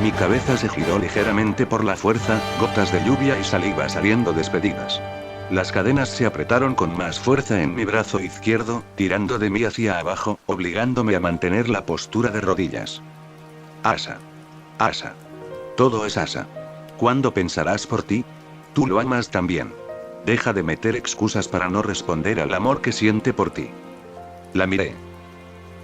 Mi cabeza se giró ligeramente por la fuerza, gotas de lluvia y saliva saliendo despedidas. Las cadenas se apretaron con más fuerza en mi brazo izquierdo, tirando de mí hacia abajo, obligándome a mantener la postura de rodillas. Asa. Asa. Todo es Asa. ¿Cuándo pensarás por ti? Tú lo amas también. Deja de meter excusas para no responder al amor que siente por ti. La miré.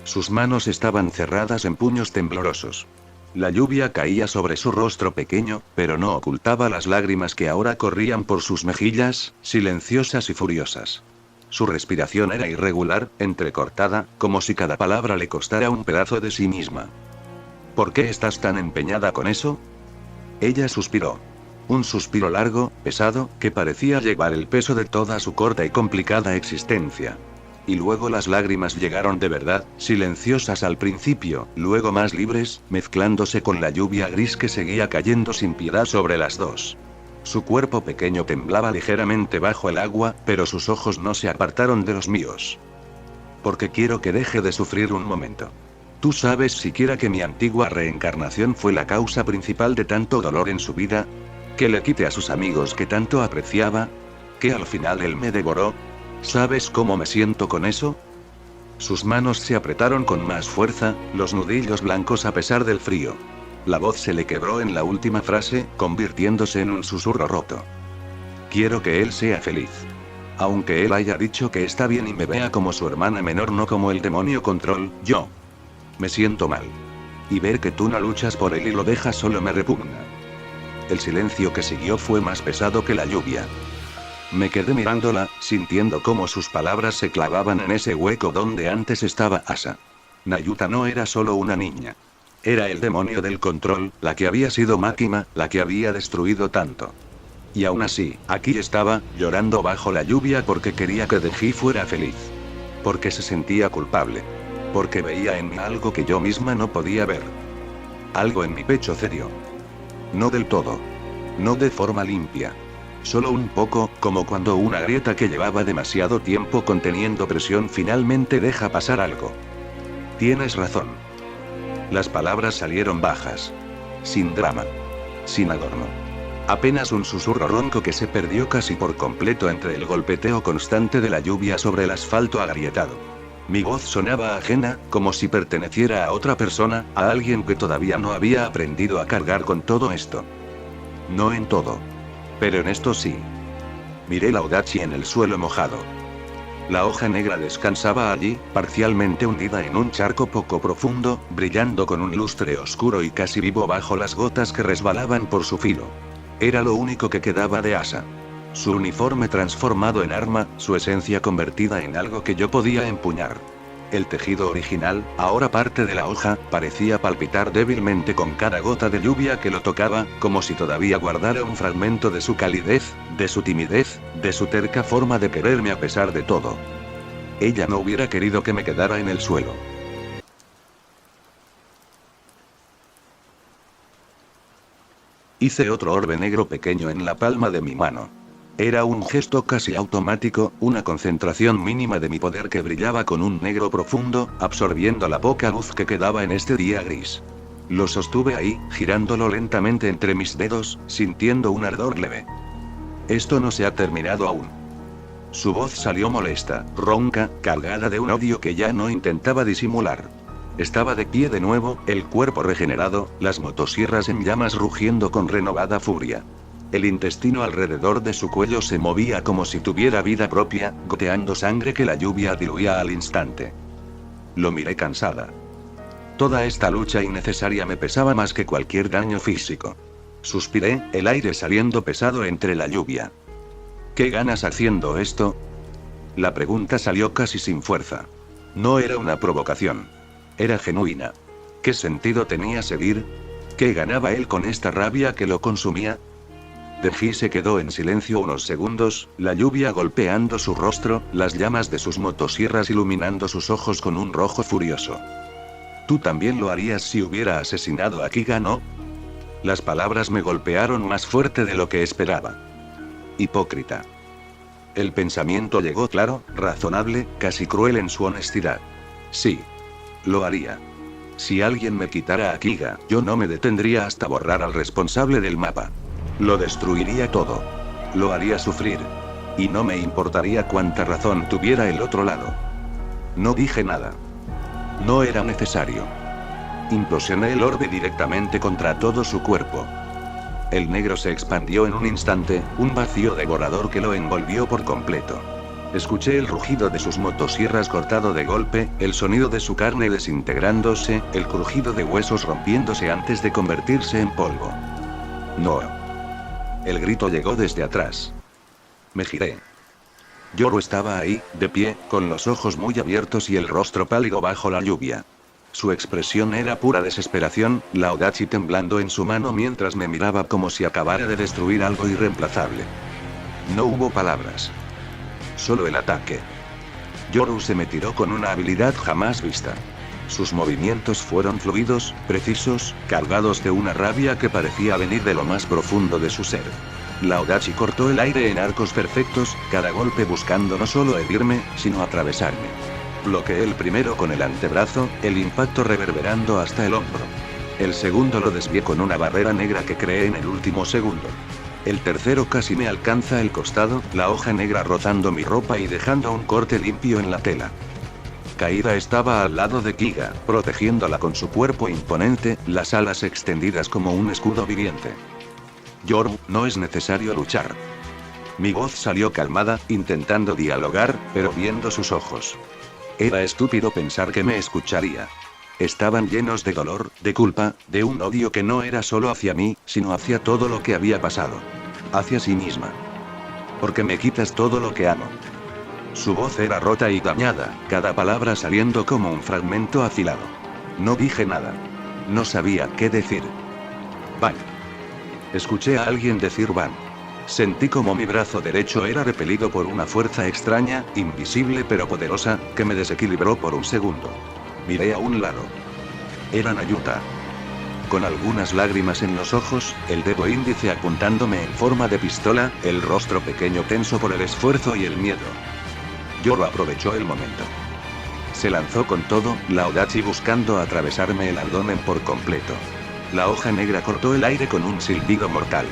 Sus manos estaban cerradas en puños temblorosos. La lluvia caía sobre su rostro pequeño, pero no ocultaba las lágrimas que ahora corrían por sus mejillas, silenciosas y furiosas. Su respiración era irregular, entrecortada, como si cada palabra le costara un pedazo de sí misma. ¿Por qué estás tan empeñada con eso? Ella suspiró. Un suspiro largo, pesado, que parecía llevar el peso de toda su corta y complicada existencia. Y luego las lágrimas llegaron de verdad, silenciosas al principio, luego más libres, mezclándose con la lluvia gris que seguía cayendo sin piedad sobre las dos. Su cuerpo pequeño temblaba ligeramente bajo el agua, pero sus ojos no se apartaron de los míos. Porque quiero que deje de sufrir un momento. ¿Tú sabes siquiera que mi antigua reencarnación fue la causa principal de tanto dolor en su vida? ¿Que le quite a sus amigos que tanto apreciaba? ¿Que al final él me devoró? ¿Sabes cómo me siento con eso? Sus manos se apretaron con más fuerza, los nudillos blancos a pesar del frío. La voz se le quebró en la última frase, convirtiéndose en un susurro roto. Quiero que él sea feliz. Aunque él haya dicho que está bien y me vea como su hermana menor, no como el demonio control, yo me siento mal. Y ver que tú no luchas por él y lo dejas solo me repugna. El silencio que siguió fue más pesado que la lluvia. Me quedé mirándola, sintiendo cómo sus palabras se clavaban en ese hueco donde antes estaba Asa. Nayuta no era solo una niña. Era el demonio del control, la que había sido Makima, la que había destruido tanto. Y aún así, aquí estaba, llorando bajo la lluvia porque quería que Denji fuera feliz. Porque se sentía culpable. Porque veía en mí algo que yo misma no podía ver. Algo en mi pecho cedió. No del todo. No de forma limpia. Solo un poco, como cuando una grieta que llevaba demasiado tiempo conteniendo presión finalmente deja pasar algo. Tienes razón. Las palabras salieron bajas. Sin drama. Sin adorno. Apenas un susurro ronco que se perdió casi por completo entre el golpeteo constante de la lluvia sobre el asfalto agrietado. Mi voz sonaba ajena, como si perteneciera a otra persona, a alguien que todavía no había aprendido a cargar con todo esto. No en todo. Pero en esto sí. Miré la Odachi en el suelo mojado. La hoja negra descansaba allí, parcialmente hundida en un charco poco profundo, brillando con un lustre oscuro y casi vivo bajo las gotas que resbalaban por su filo. Era lo único que quedaba de Asa. Su uniforme transformado en arma, su esencia convertida en algo que yo podía empuñar. El tejido original, ahora parte de la hoja, parecía palpitar débilmente con cada gota de lluvia que lo tocaba, como si todavía guardara un fragmento de su calidez, de su timidez, de su terca forma de quererme a pesar de todo. Ella no hubiera querido que me quedara en el suelo. Hice otro orbe negro pequeño en la palma de mi mano. Era un gesto casi automático, una concentración mínima de mi poder que brillaba con un negro profundo, absorbiendo la poca luz que quedaba en este día gris. Lo sostuve ahí, girándolo lentamente entre mis dedos, sintiendo un ardor leve. Esto no se ha terminado aún. Su voz salió molesta, ronca, cargada de un odio que ya no intentaba disimular. Estaba de pie de nuevo, el cuerpo regenerado, las motosierras en llamas rugiendo con renovada furia. El intestino alrededor de su cuello se movía como si tuviera vida propia, goteando sangre que la lluvia diluía al instante. Lo miré cansada. Toda esta lucha innecesaria me pesaba más que cualquier daño físico. Suspiré, el aire saliendo pesado entre la lluvia. ¿Qué ganas haciendo esto? La pregunta salió casi sin fuerza. No era una provocación. Era genuina. ¿Qué sentido tenía seguir? ¿Qué ganaba él con esta rabia que lo consumía? Deji se quedó en silencio unos segundos, la lluvia golpeando su rostro, las llamas de sus motosierras iluminando sus ojos con un rojo furioso. ¿Tú también lo harías si hubiera asesinado a Kiga, no? Las palabras me golpearon más fuerte de lo que esperaba. Hipócrita. El pensamiento llegó claro, razonable, casi cruel en su honestidad. Sí. Lo haría. Si alguien me quitara a Kiga, yo no me detendría hasta borrar al responsable del mapa. Lo destruiría todo. Lo haría sufrir. Y no me importaría cuánta razón tuviera el otro lado. No dije nada. No era necesario. Implosioné el orbe directamente contra todo su cuerpo. El negro se expandió en un instante, un vacío devorador que lo envolvió por completo. Escuché el rugido de sus motosierras cortado de golpe, el sonido de su carne desintegrándose, el crujido de huesos rompiéndose antes de convertirse en polvo. No. El grito llegó desde atrás. Me giré. Yoru estaba ahí, de pie, con los ojos muy abiertos y el rostro pálido bajo la lluvia. Su expresión era pura desesperación, la Odachi temblando en su mano mientras me miraba como si acabara de destruir algo irreemplazable. No hubo palabras. Solo el ataque. Yoru se me tiró con una habilidad jamás vista. Sus movimientos fueron fluidos, precisos, cargados de una rabia que parecía venir de lo más profundo de su ser. La Odachi cortó el aire en arcos perfectos, cada golpe buscando no solo herirme, sino atravesarme. Bloqueé el primero con el antebrazo, el impacto reverberando hasta el hombro. El segundo lo desvié con una barrera negra que creé en el último segundo. El tercero casi me alcanza el costado, la hoja negra rozando mi ropa y dejando un corte limpio en la tela. Caída estaba al lado de Kiga, protegiéndola con su cuerpo imponente, las alas extendidas como un escudo viviente. Yoru, no es necesario luchar. Mi voz salió calmada, intentando dialogar, pero viendo sus ojos. Era estúpido pensar que me escucharía. Estaban llenos de dolor, de culpa, de un odio que no era solo hacia mí, sino hacia todo lo que había pasado. Hacia sí misma. Porque me quitas todo lo que amo. Su voz era rota y dañada, cada palabra saliendo como un fragmento afilado. No dije nada. No sabía qué decir. Van. Escuché a alguien decir van. Sentí como mi brazo derecho era repelido por una fuerza extraña, invisible pero poderosa, que me desequilibró por un segundo. Miré a un lado. Era Nayuta. Con algunas lágrimas en los ojos, el dedo índice apuntándome en forma de pistola, el rostro pequeño tenso por el esfuerzo y el miedo. Yoru aprovechó el momento. Se lanzó con todo, la Odachi buscando atravesarme el abdomen por completo. La hoja negra cortó el aire con un silbido mortal.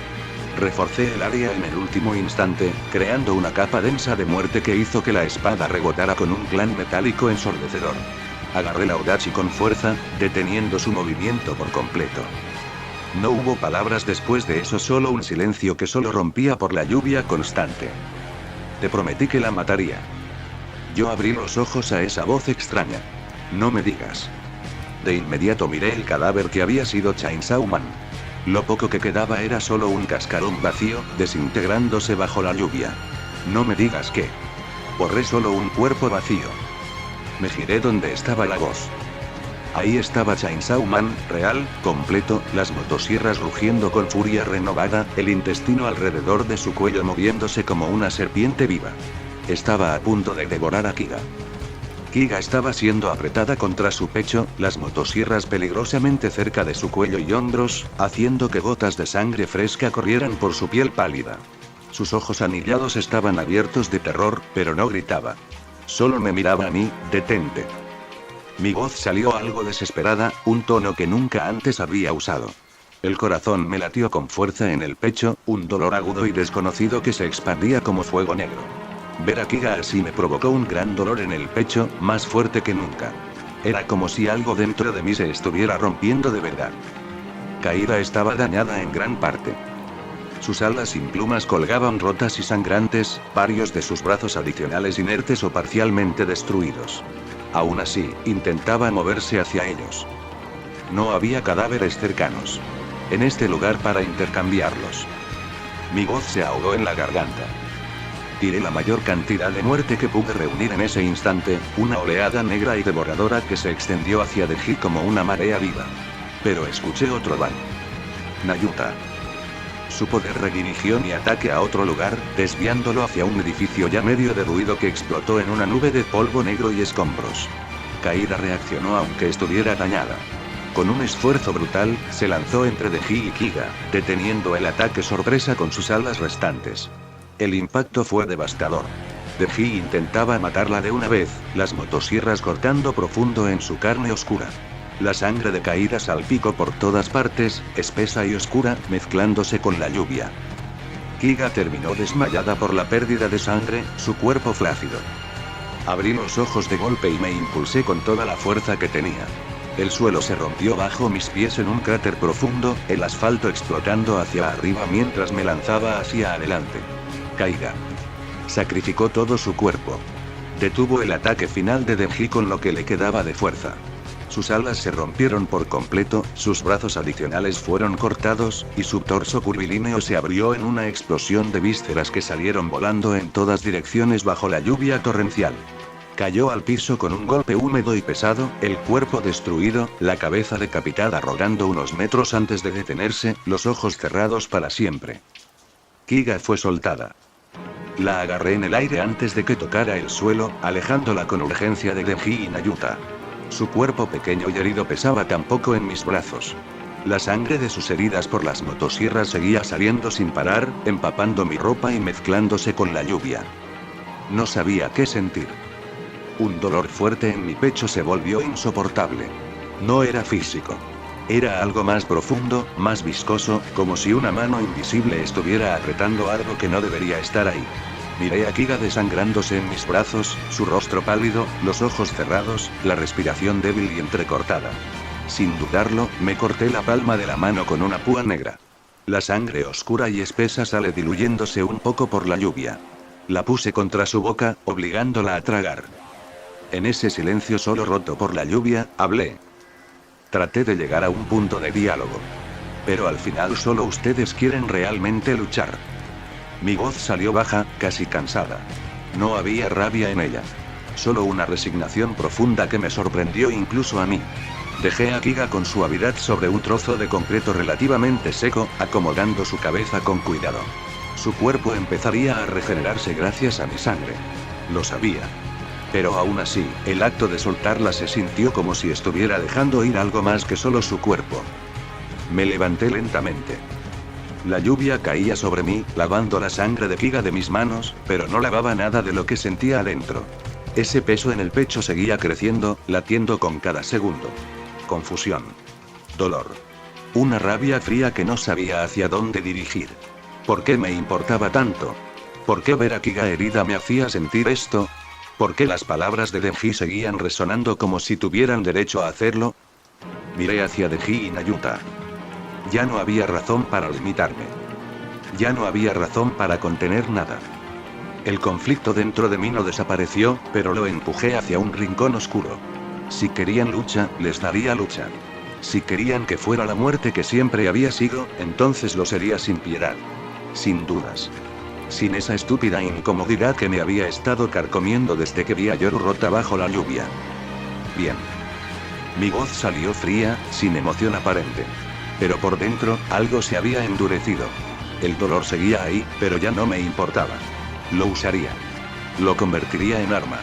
Reforcé el área en el último instante, creando una capa densa de muerte que hizo que la espada rebotara con un clan metálico ensordecedor. Agarré la Odachi con fuerza, deteniendo su movimiento por completo. No hubo palabras después de eso, solo un silencio que solo rompía por la lluvia constante. Te prometí que la mataría. Yo abrí los ojos a esa voz extraña. No me digas. De inmediato miré el cadáver que había sido Chainsaw Man. Lo poco que quedaba era solo un cascarón vacío, desintegrándose bajo la lluvia. No me digas que. Borré solo un cuerpo vacío. Me giré donde estaba la voz. Ahí estaba Chainsaw Man, real, completo, las motosierras rugiendo con furia renovada, el intestino alrededor de su cuello moviéndose como una serpiente viva. Estaba a punto de devorar a Kiga. Kiga estaba siendo apretada contra su pecho, las motosierras peligrosamente cerca de su cuello y hombros, haciendo que gotas de sangre fresca corrieran por su piel pálida. Sus ojos anillados estaban abiertos de terror, pero no gritaba. Solo me miraba a mí, detente. Mi voz salió algo desesperada, un tono que nunca antes había usado. El corazón me latió con fuerza en el pecho, un dolor agudo y desconocido que se expandía como fuego negro. Ver a Kiga así me provocó un gran dolor en el pecho, más fuerte que nunca. Era como si algo dentro de mí se estuviera rompiendo de verdad. Kaida estaba dañada en gran parte. Sus alas sin plumas colgaban rotas y sangrantes, varios de sus brazos adicionales inertes o parcialmente destruidos. Aún así, intentaba moverse hacia ellos. No había cadáveres cercanos en este lugar para intercambiarlos. Mi voz se ahogó en la garganta. Tiré la mayor cantidad de muerte que pude reunir en ese instante, una oleada negra y devoradora que se extendió hacia Deji como una marea viva. Pero escuché otro van. Nayuta. Su poder redirigió mi ataque a otro lugar, desviándolo hacia un edificio ya medio derruido que explotó en una nube de polvo negro y escombros. Kaida reaccionó aunque estuviera dañada. Con un esfuerzo brutal, se lanzó entre Deji y Kiga, deteniendo el ataque sorpresa con sus alas restantes. El impacto fue devastador. Deji intentaba matarla de una vez, las motosierras cortando profundo en su carne oscura. La sangre de Kaida salpicó por todas partes, espesa y oscura, mezclándose con la lluvia. Kiga terminó desmayada por la pérdida de sangre, su cuerpo flácido. Abrí los ojos de golpe y me impulsé con toda la fuerza que tenía. El suelo se rompió bajo mis pies en un cráter profundo, el asfalto explotando hacia arriba mientras me lanzaba hacia adelante. Kaida sacrificó todo su cuerpo. Detuvo el ataque final de Deji con lo que le quedaba de fuerza. Sus alas se rompieron por completo, sus brazos adicionales fueron cortados, y su torso curvilíneo se abrió en una explosión de vísceras que salieron volando en todas direcciones bajo la lluvia torrencial. Cayó al piso con un golpe húmedo y pesado, el cuerpo destruido, la cabeza decapitada rodando unos metros antes de detenerse, los ojos cerrados para siempre. Kiga fue soltada. La agarré en el aire antes de que tocara el suelo, alejándola con urgencia de Deji y Nayuta. Su cuerpo pequeño y herido pesaba tan poco en mis brazos. La sangre de sus heridas por las motosierras seguía saliendo sin parar, empapando mi ropa y mezclándose con la lluvia. No sabía qué sentir. Un dolor fuerte en mi pecho se volvió insoportable. No era físico. Era algo más profundo, más viscoso, como si una mano invisible estuviera apretando algo que no debería estar ahí. Miré a Kiga desangrándose en mis brazos, su rostro pálido, los ojos cerrados, la respiración débil y entrecortada. Sin dudarlo, me corté la palma de la mano con una púa negra. La sangre oscura y espesa sale diluyéndose un poco por la lluvia. La puse contra su boca, obligándola a tragar. En ese silencio solo roto por la lluvia, hablé. Traté de llegar a un punto de diálogo. Pero al final solo ustedes quieren realmente luchar. Mi voz salió baja, casi cansada. No había rabia en ella. Solo una resignación profunda que me sorprendió incluso a mí. Dejé a Kiga con suavidad sobre un trozo de concreto relativamente seco, acomodando su cabeza con cuidado. Su cuerpo empezaría a regenerarse gracias a mi sangre. Lo sabía. Pero aún así, el acto de soltarla se sintió como si estuviera dejando ir algo más que solo su cuerpo. Me levanté lentamente. La lluvia caía sobre mí, lavando la sangre de Kiga de mis manos, pero no lavaba nada de lo que sentía adentro. Ese peso en el pecho seguía creciendo, latiendo con cada segundo. Confusión. Dolor. Una rabia fría que no sabía hacia dónde dirigir. ¿Por qué me importaba tanto? ¿Por qué ver a Kiga herida me hacía sentir esto? ¿Por qué las palabras de Denji seguían resonando como si tuvieran derecho a hacerlo? Miré hacia Denji y Nayuta. Ya no había razón para limitarme. Ya no había razón para contener nada. El conflicto dentro de mí no desapareció, pero lo empujé hacia un rincón oscuro. Si querían lucha, les daría lucha. Si querían que fuera la muerte que siempre había sido, entonces lo sería sin piedad. Sin dudas. Sin esa estúpida incomodidad que me había estado carcomiendo desde que vi a Yoru rota bajo la lluvia. Bien. Mi voz salió fría, sin emoción aparente. Pero por dentro, algo se había endurecido. El dolor seguía ahí, pero ya no me importaba. Lo usaría. Lo convertiría en arma.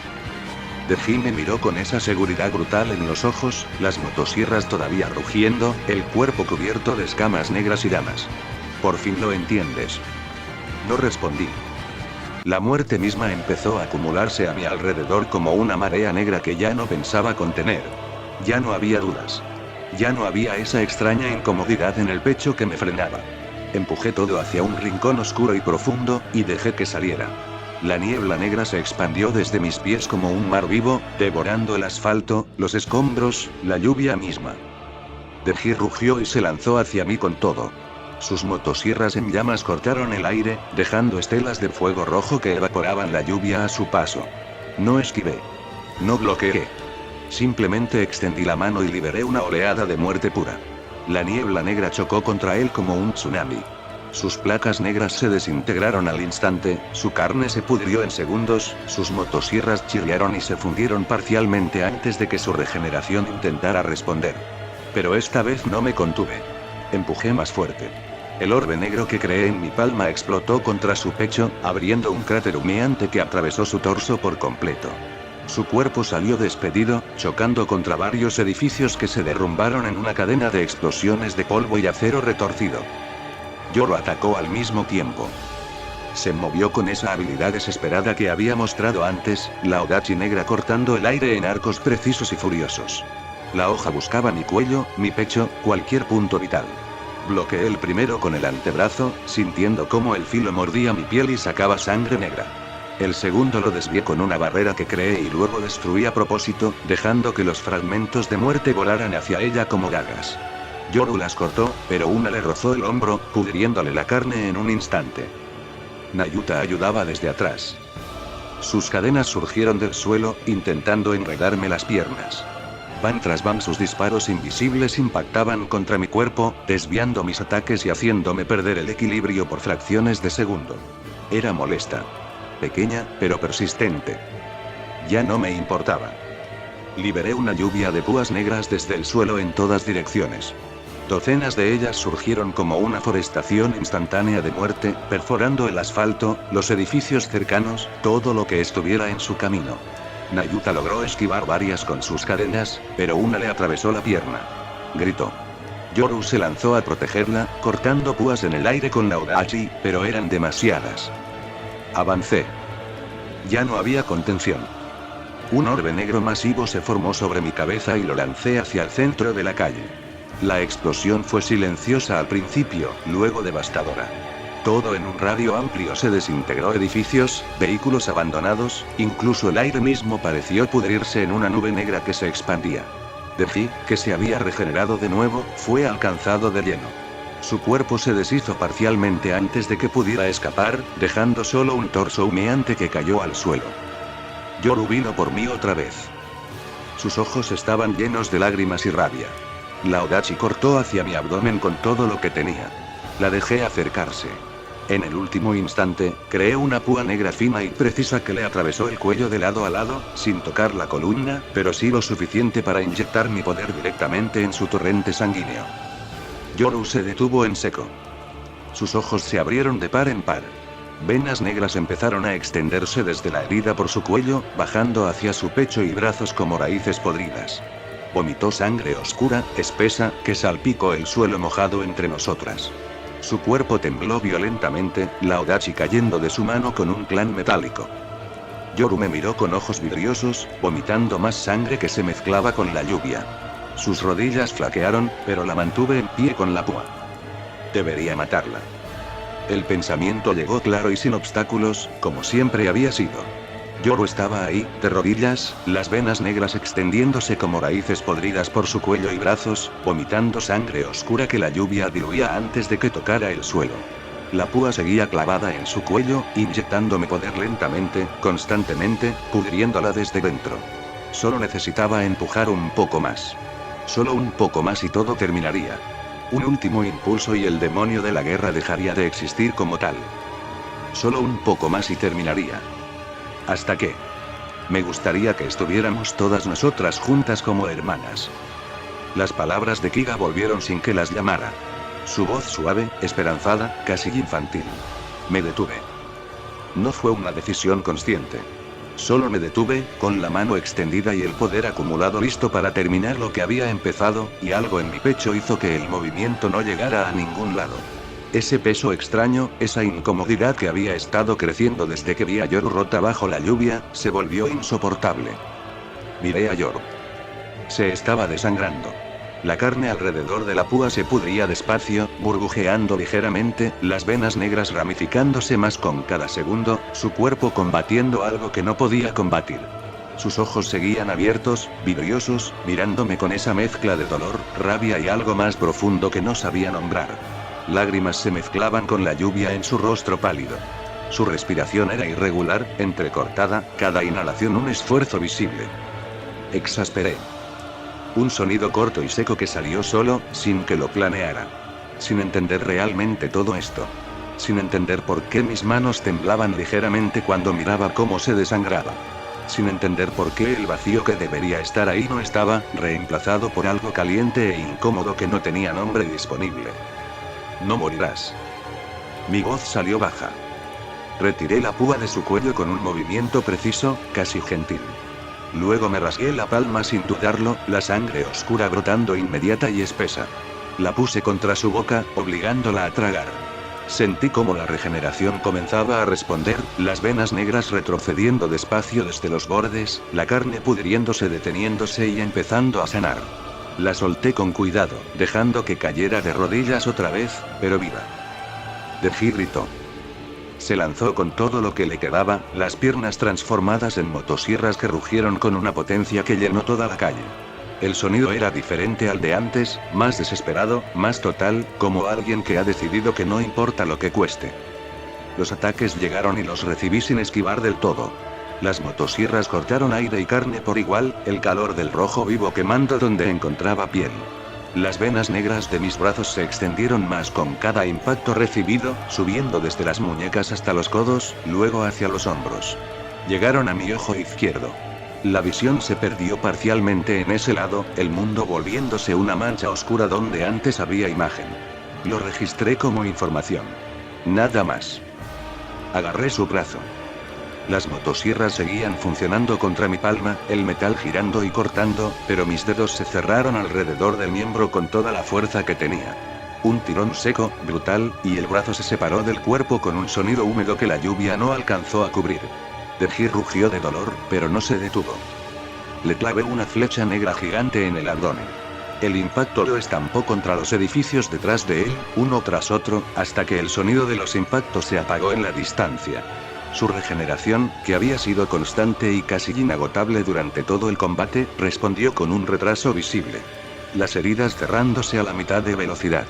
Denji me miró con esa seguridad brutal en los ojos, las motosierras todavía rugiendo, el cuerpo cubierto de escamas negras y damas. Por fin lo entiendes. No respondí. La muerte misma empezó a acumularse a mi alrededor como una marea negra que ya no pensaba contener. Ya no había dudas. Ya no había esa extraña incomodidad en el pecho que me frenaba. Empujé todo hacia un rincón oscuro y profundo, y dejé que saliera. La niebla negra se expandió desde mis pies como un mar vivo, devorando el asfalto, los escombros, la lluvia misma. Denji rugió y se lanzó hacia mí con todo. Sus motosierras en llamas cortaron el aire, dejando estelas de fuego rojo que evaporaban la lluvia a su paso. No esquivé. No bloqueé. Simplemente extendí la mano y liberé una oleada de muerte pura. La niebla negra chocó contra él como un tsunami. Sus placas negras se desintegraron al instante, su carne se pudrió en segundos, sus motosierras chirriaron y se fundieron parcialmente antes de que su regeneración intentara responder. Pero esta vez no me contuve. Empujé más fuerte. El orbe negro que creé en mi palma explotó contra su pecho, abriendo un cráter humeante que atravesó su torso por completo. Su cuerpo salió despedido, chocando contra varios edificios que se derrumbaron en una cadena de explosiones de polvo y acero retorcido. Yoru atacó al mismo tiempo. Se movió con esa habilidad desesperada que había mostrado antes, la Odachi negra cortando el aire en arcos precisos y furiosos. La hoja buscaba mi cuello, mi pecho, cualquier punto vital. Bloqueé el primero con el antebrazo, sintiendo cómo el filo mordía mi piel y sacaba sangre negra. El segundo lo desvié con una barrera que creé y luego destruí a propósito, dejando que los fragmentos de muerte volaran hacia ella como dagas. Yoru las cortó, pero una le rozó el hombro, pudriéndole la carne en un instante. Nayuta ayudaba desde atrás. Sus cadenas surgieron del suelo, intentando enredarme las piernas. Van tras van sus disparos invisibles impactaban contra mi cuerpo, desviando mis ataques y haciéndome perder el equilibrio por fracciones de segundo. Era molesta. Pequeña, pero persistente. Ya no me importaba. Liberé una lluvia de púas negras desde el suelo en todas direcciones. Docenas de ellas surgieron como una forestación instantánea de muerte, perforando el asfalto, los edificios cercanos, todo lo que estuviera en su camino. Nayuta logró esquivar varias con sus cadenas, pero una le atravesó la pierna. Gritó. Yoru se lanzó a protegerla, cortando púas en el aire con la Odachi, pero eran demasiadas. Avancé. Ya no había contención. Un orbe negro masivo se formó sobre mi cabeza y lo lancé hacia el centro de la calle. La explosión fue silenciosa al principio, luego devastadora. Todo en un radio amplio se desintegró: edificios, vehículos abandonados, incluso el aire mismo pareció pudrirse en una nube negra que se expandía. Denji, que se había regenerado de nuevo, fue alcanzado de lleno. Su cuerpo se deshizo parcialmente antes de que pudiera escapar, dejando solo un torso humeante que cayó al suelo. Yoru vino por mí otra vez. Sus ojos estaban llenos de lágrimas y rabia. La Odachi cortó hacia mi abdomen con todo lo que tenía. La dejé acercarse. En el último instante, creé una púa negra fina y precisa que le atravesó el cuello de lado a lado, sin tocar la columna, pero sí lo suficiente para inyectar mi poder directamente en su torrente sanguíneo. Yoru se detuvo en seco. Sus ojos se abrieron de par en par. Venas negras empezaron a extenderse desde la herida por su cuello, bajando hacia su pecho y brazos como raíces podridas. Vomitó sangre oscura, espesa, que salpicó el suelo mojado entre nosotras. Su cuerpo tembló violentamente, la Odachi cayendo de su mano con un clan metálico. Yoru me miró con ojos vidriosos, vomitando más sangre que se mezclaba con la lluvia. Sus rodillas flaquearon, pero la mantuve en pie con la púa. Debería matarla. El pensamiento llegó claro y sin obstáculos, como siempre había sido. Yoru estaba ahí, de rodillas, las venas negras extendiéndose como raíces podridas por su cuello y brazos, vomitando sangre oscura que la lluvia diluía antes de que tocara el suelo. La púa seguía clavada en su cuello, inyectándome poder lentamente, constantemente, pudriéndola desde dentro. Solo necesitaba empujar un poco más. Solo un poco más y todo terminaría. Un último impulso y el demonio de la guerra dejaría de existir como tal. Solo un poco más y terminaría. ¿Hasta qué? Me gustaría que estuviéramos todas nosotras juntas como hermanas. Las palabras de Kiga volvieron sin que las llamara. Su voz suave, esperanzada, casi infantil. Me detuve. No fue una decisión consciente. Solo me detuve, con la mano extendida y el poder acumulado listo para terminar lo que había empezado, y algo en mi pecho hizo que el movimiento no llegara a ningún lado. Ese peso extraño, esa incomodidad que había estado creciendo desde que vi a Yoru rota bajo la lluvia, se volvió insoportable. Miré a Yoru. Se estaba desangrando. La carne alrededor de la púa se pudría despacio, burbujeando ligeramente, las venas negras ramificándose más con cada segundo, su cuerpo combatiendo algo que no podía combatir. Sus ojos seguían abiertos, vidriosos, mirándome con esa mezcla de dolor, rabia y algo más profundo que no sabía nombrar. Lágrimas se mezclaban con la lluvia en su rostro pálido. Su respiración era irregular, entrecortada, cada inhalación un esfuerzo visible. Exasperé. Un sonido corto y seco que salió solo, sin que lo planeara. Sin entender realmente todo esto. Sin entender por qué mis manos temblaban ligeramente cuando miraba cómo se desangraba. Sin entender por qué el vacío que debería estar ahí no estaba, reemplazado por algo caliente e incómodo que no tenía nombre disponible. No morirás. Mi voz salió baja. Retiré la púa de su cuello con un movimiento preciso, casi gentil. Luego me rasgué la palma sin dudarlo, la sangre oscura brotando inmediata y espesa. La puse contra su boca, obligándola a tragar. Sentí como la regeneración comenzaba a responder, las venas negras retrocediendo despacio desde los bordes, la carne pudriéndose, deteniéndose y empezando a sanar. La solté con cuidado, dejando que cayera de rodillas otra vez, pero viva. Deji gritó. Se lanzó con todo lo que le quedaba, las piernas transformadas en motosierras que rugieron con una potencia que llenó toda la calle. El sonido era diferente al de antes, más desesperado, más total, como alguien que ha decidido que no importa lo que cueste. Los ataques llegaron y los recibí sin esquivar del todo. Las motosierras cortaron aire y carne por igual, el calor del rojo vivo quemando donde encontraba piel. Las venas negras de mis brazos se extendieron más con cada impacto recibido, subiendo desde las muñecas hasta los codos, luego hacia los hombros. Llegaron a mi ojo izquierdo. La visión se perdió parcialmente en ese lado, el mundo volviéndose una mancha oscura donde antes había imagen. Lo registré como información. Nada más. Agarré su brazo. Las motosierras seguían funcionando contra mi palma, el metal girando y cortando, pero mis dedos se cerraron alrededor del miembro con toda la fuerza que tenía. Un tirón seco, brutal, y el brazo se separó del cuerpo con un sonido húmedo que la lluvia no alcanzó a cubrir. Deji rugió de dolor, pero no se detuvo. Le clavé una flecha negra gigante en el abdomen. El impacto lo estampó contra los edificios detrás de él, uno tras otro, hasta que el sonido de los impactos se apagó en la distancia. Su regeneración, que había sido constante y casi inagotable durante todo el combate, respondió con un retraso visible. Las heridas cerrándose a la mitad de velocidad.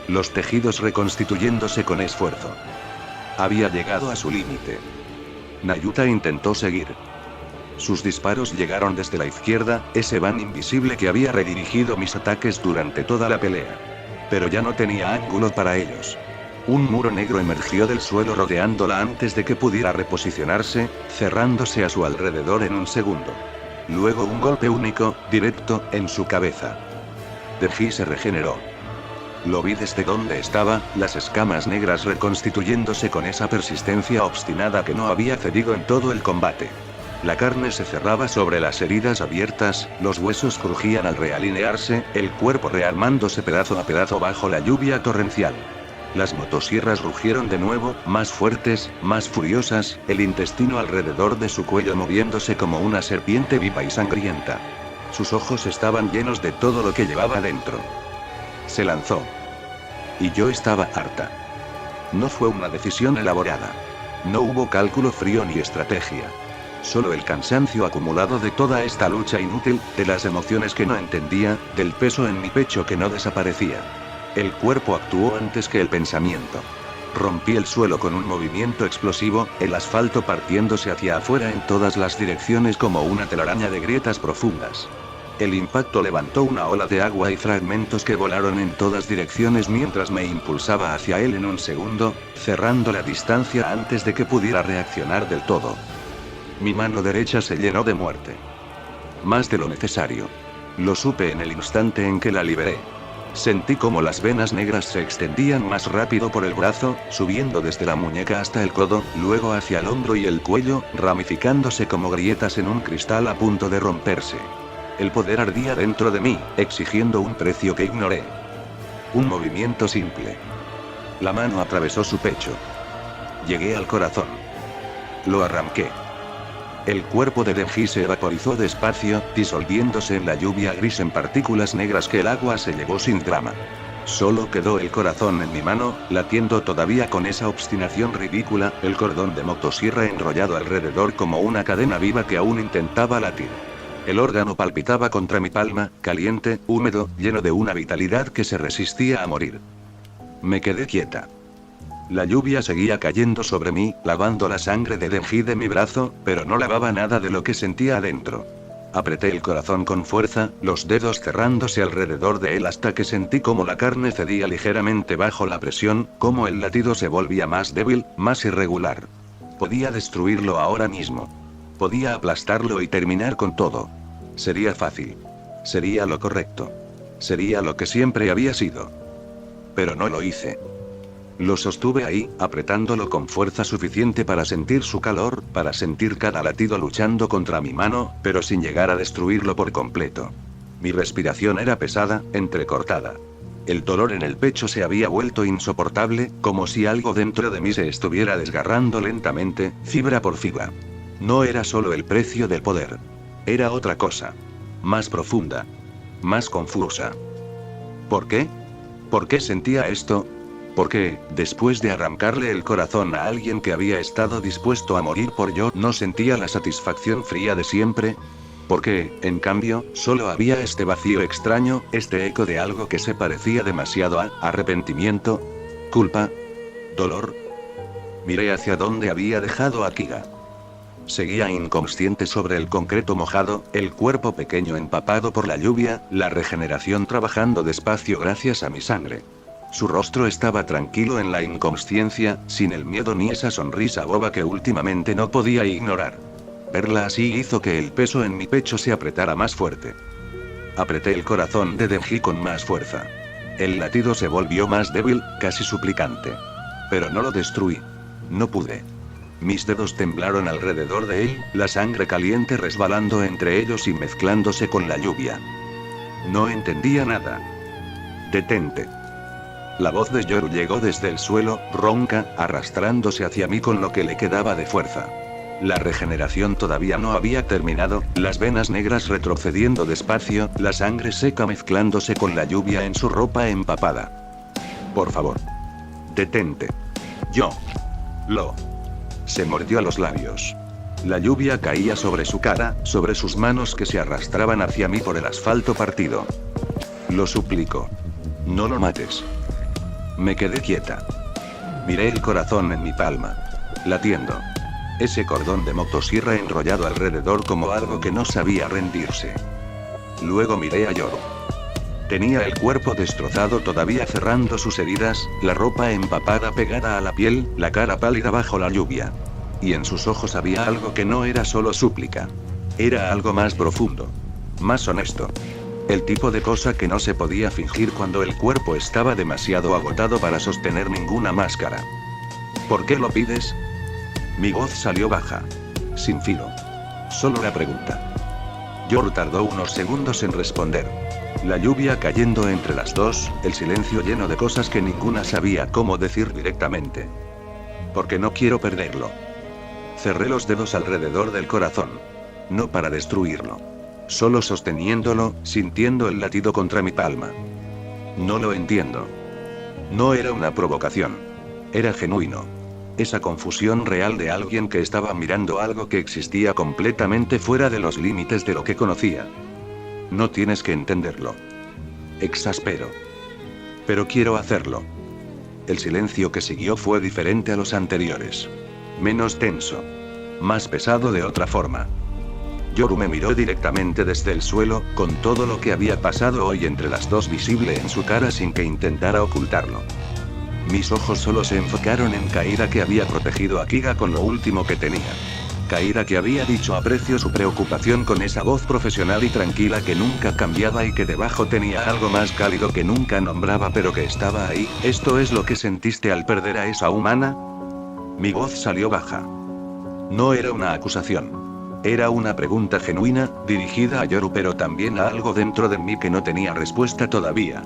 Los tejidos reconstituyéndose con esfuerzo. Había llegado a su límite. Nayuta intentó seguir. Sus disparos llegaron desde la izquierda, ese van invisible que había redirigido mis ataques durante toda la pelea. Pero ya no tenía ángulo para ellos. Un muro negro emergió del suelo rodeándola antes de que pudiera reposicionarse, cerrándose a su alrededor en un segundo. Luego un golpe único, directo, en su cabeza. Deji se regeneró. Lo vi desde donde estaba, las escamas negras reconstituyéndose con esa persistencia obstinada que no había cedido en todo el combate. La carne se cerraba sobre las heridas abiertas, los huesos crujían al realinearse, el cuerpo rearmándose pedazo a pedazo bajo la lluvia torrencial. Las motosierras rugieron de nuevo, más fuertes, más furiosas, el intestino alrededor de su cuello moviéndose como una serpiente viva y sangrienta. Sus ojos estaban llenos de todo lo que llevaba dentro. Se lanzó. Y yo estaba harta. No fue una decisión elaborada. No hubo cálculo frío ni estrategia. Solo el cansancio acumulado de toda esta lucha inútil, de las emociones que no entendía, del peso en mi pecho que no desaparecía. El cuerpo actuó antes que el pensamiento. Rompí el suelo con un movimiento explosivo, el asfalto partiéndose hacia afuera en todas las direcciones como una telaraña de grietas profundas. El impacto levantó una ola de agua y fragmentos que volaron en todas direcciones mientras me impulsaba hacia él en un segundo, cerrando la distancia antes de que pudiera reaccionar del todo. Mi mano derecha se llenó de muerte. Más de lo necesario. Lo supe en el instante en que la liberé. Sentí como las venas negras se extendían más rápido por el brazo, subiendo desde la muñeca hasta el codo, luego hacia el hombro y el cuello, ramificándose como grietas en un cristal a punto de romperse. El poder ardía dentro de mí, exigiendo un precio que ignoré. Un movimiento simple. La mano atravesó su pecho. Llegué al corazón. Lo arranqué. El cuerpo de Denji se vaporizó despacio, disolviéndose en la lluvia gris en partículas negras que el agua se llevó sin drama. Solo quedó el corazón en mi mano, latiendo todavía con esa obstinación ridícula, el cordón de motosierra enrollado alrededor como una cadena viva que aún intentaba latir. El órgano palpitaba contra mi palma, caliente, húmedo, lleno de una vitalidad que se resistía a morir. Me quedé quieta. La lluvia seguía cayendo sobre mí, lavando la sangre de Denji de mi brazo, pero no lavaba nada de lo que sentía adentro. Apreté el corazón con fuerza, los dedos cerrándose alrededor de él hasta que sentí como la carne cedía ligeramente bajo la presión, como el latido se volvía más débil, más irregular. Podía destruirlo ahora mismo. Podía aplastarlo y terminar con todo. Sería fácil. Sería lo correcto. Sería lo que siempre había sido. Pero no lo hice. Lo sostuve ahí, apretándolo con fuerza suficiente para sentir su calor, para sentir cada latido luchando contra mi mano, pero sin llegar a destruirlo por completo. Mi respiración era pesada, entrecortada. El dolor en el pecho se había vuelto insoportable, como si algo dentro de mí se estuviera desgarrando lentamente, fibra por fibra. No era solo el precio del poder. Era otra cosa. Más profunda. Más confusa. ¿Por qué? ¿Por qué sentía esto? ¿Por qué, después de arrancarle el corazón a alguien que había estado dispuesto a morir por yo, no sentía la satisfacción fría de siempre? ¿Por qué, en cambio, solo había este vacío extraño, este eco de algo que se parecía demasiado a arrepentimiento, culpa, dolor? Miré hacia donde había dejado a Kiga. Seguía inconsciente sobre el concreto mojado, el cuerpo pequeño empapado por la lluvia, la regeneración trabajando despacio gracias a mi sangre. Su rostro estaba tranquilo en la inconsciencia, sin el miedo ni esa sonrisa boba que últimamente no podía ignorar. Verla así hizo que el peso en mi pecho se apretara más fuerte. Apreté el corazón de Denji con más fuerza. El latido se volvió más débil, casi suplicante. Pero no lo destruí. No pude. Mis dedos temblaron alrededor de él, la sangre caliente resbalando entre ellos y mezclándose con la lluvia. No entendía nada. Detente. La voz de Yoru llegó desde el suelo, ronca, arrastrándose hacia mí con lo que le quedaba de fuerza. La regeneración todavía no había terminado, las venas negras retrocediendo despacio, la sangre seca mezclándose con la lluvia en su ropa empapada. Por favor. Detente. Yo. Lo. Se mordió los labios. La lluvia caía sobre su cara, sobre sus manos que se arrastraban hacia mí por el asfalto partido. Lo suplico. No lo mates. Me quedé quieta. Miré el corazón en mi palma. Latiendo. Ese cordón de motosierra enrollado alrededor como algo que no sabía rendirse. Luego miré a Yoru. Tenía el cuerpo destrozado todavía cerrando sus heridas, la ropa empapada pegada a la piel, la cara pálida bajo la lluvia. Y en sus ojos había algo que no era solo súplica. Era algo más profundo. Más honesto. El tipo de cosa que no se podía fingir cuando el cuerpo estaba demasiado agotado para sostener ninguna máscara. ¿Por qué lo pides? Mi voz salió baja. Sin filo. Solo la pregunta. Yoru tardó unos segundos en responder. La lluvia cayendo entre las dos, el silencio lleno de cosas que ninguna sabía cómo decir directamente. Porque no quiero perderlo. Cerré los dedos alrededor del corazón. No para destruirlo. Solo sosteniéndolo, sintiendo el latido contra mi palma. No lo entiendo. No era una provocación. Era genuino. Esa confusión real de alguien que estaba mirando algo que existía completamente fuera de los límites de lo que conocía. No tienes que entenderlo. Exaspero. Pero quiero hacerlo. El silencio que siguió fue diferente a los anteriores. Menos tenso. Más pesado de otra forma. Yoru me miró directamente desde el suelo, con todo lo que había pasado hoy entre las dos visible en su cara sin que intentara ocultarlo. Mis ojos solo se enfocaron en Kaira, que había protegido a Kiga con lo último que tenía. Kaira, que había dicho aprecio su preocupación con esa voz profesional y tranquila que nunca cambiaba y que debajo tenía algo más cálido que nunca nombraba pero que estaba ahí. ¿Esto es lo que sentiste al perder a esa humana? Mi voz salió baja. No era una acusación. Era una pregunta genuina, dirigida a Yoru, pero también a algo dentro de mí que no tenía respuesta todavía.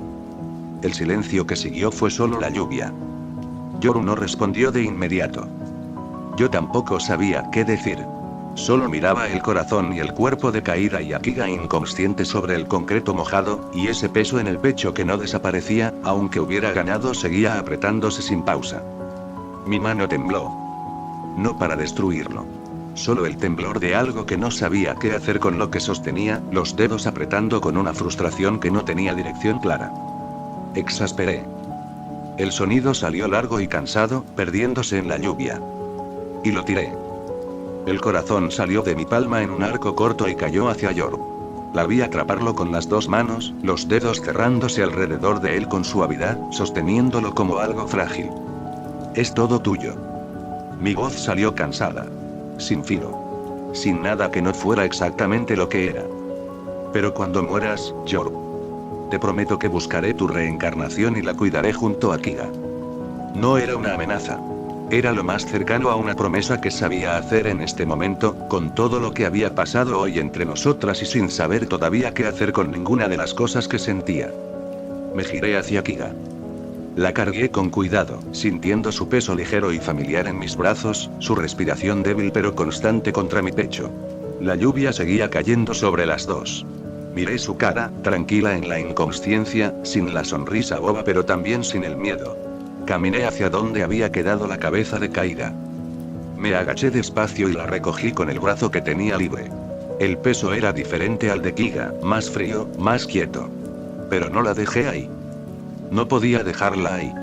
El silencio que siguió fue solo la lluvia. Yoru no respondió de inmediato. Yo tampoco sabía qué decir. Solo miraba el corazón y el cuerpo de Kaira y a Kiga inconsciente sobre el concreto mojado, y ese peso en el pecho que no desaparecía, aunque hubiera ganado seguía apretándose sin pausa. Mi mano tembló. No para destruirlo. Solo el temblor de algo que no sabía qué hacer con lo que sostenía, los dedos apretando con una frustración que no tenía dirección clara. Exasperé. El sonido salió largo y cansado, perdiéndose en la lluvia. Y lo tiré. El corazón salió de mi palma en un arco corto y cayó hacia Yoru. La vi atraparlo con las dos manos, los dedos cerrándose alrededor de él con suavidad, sosteniéndolo como algo frágil. Es todo tuyo. Mi voz salió cansada. Sin filo. Sin nada que no fuera exactamente lo que era. Pero cuando mueras, Yoru, te prometo que buscaré tu reencarnación y la cuidaré junto a Kiga. No era una amenaza. Era lo más cercano a una promesa que sabía hacer en este momento, con todo lo que había pasado hoy entre nosotras y sin saber todavía qué hacer con ninguna de las cosas que sentía. Me giré hacia Kiga. La cargué con cuidado, sintiendo su peso ligero y familiar en mis brazos, su respiración débil pero constante contra mi pecho. La lluvia seguía cayendo sobre las dos. Miré su cara, tranquila en la inconsciencia, sin la sonrisa boba pero también sin el miedo. Caminé hacia donde había quedado la cabeza de Kaira. Me agaché despacio y la recogí con el brazo que tenía libre. El peso era diferente al de Kiga, más frío, más quieto. Pero no la dejé ahí. No podía dejarla ahí.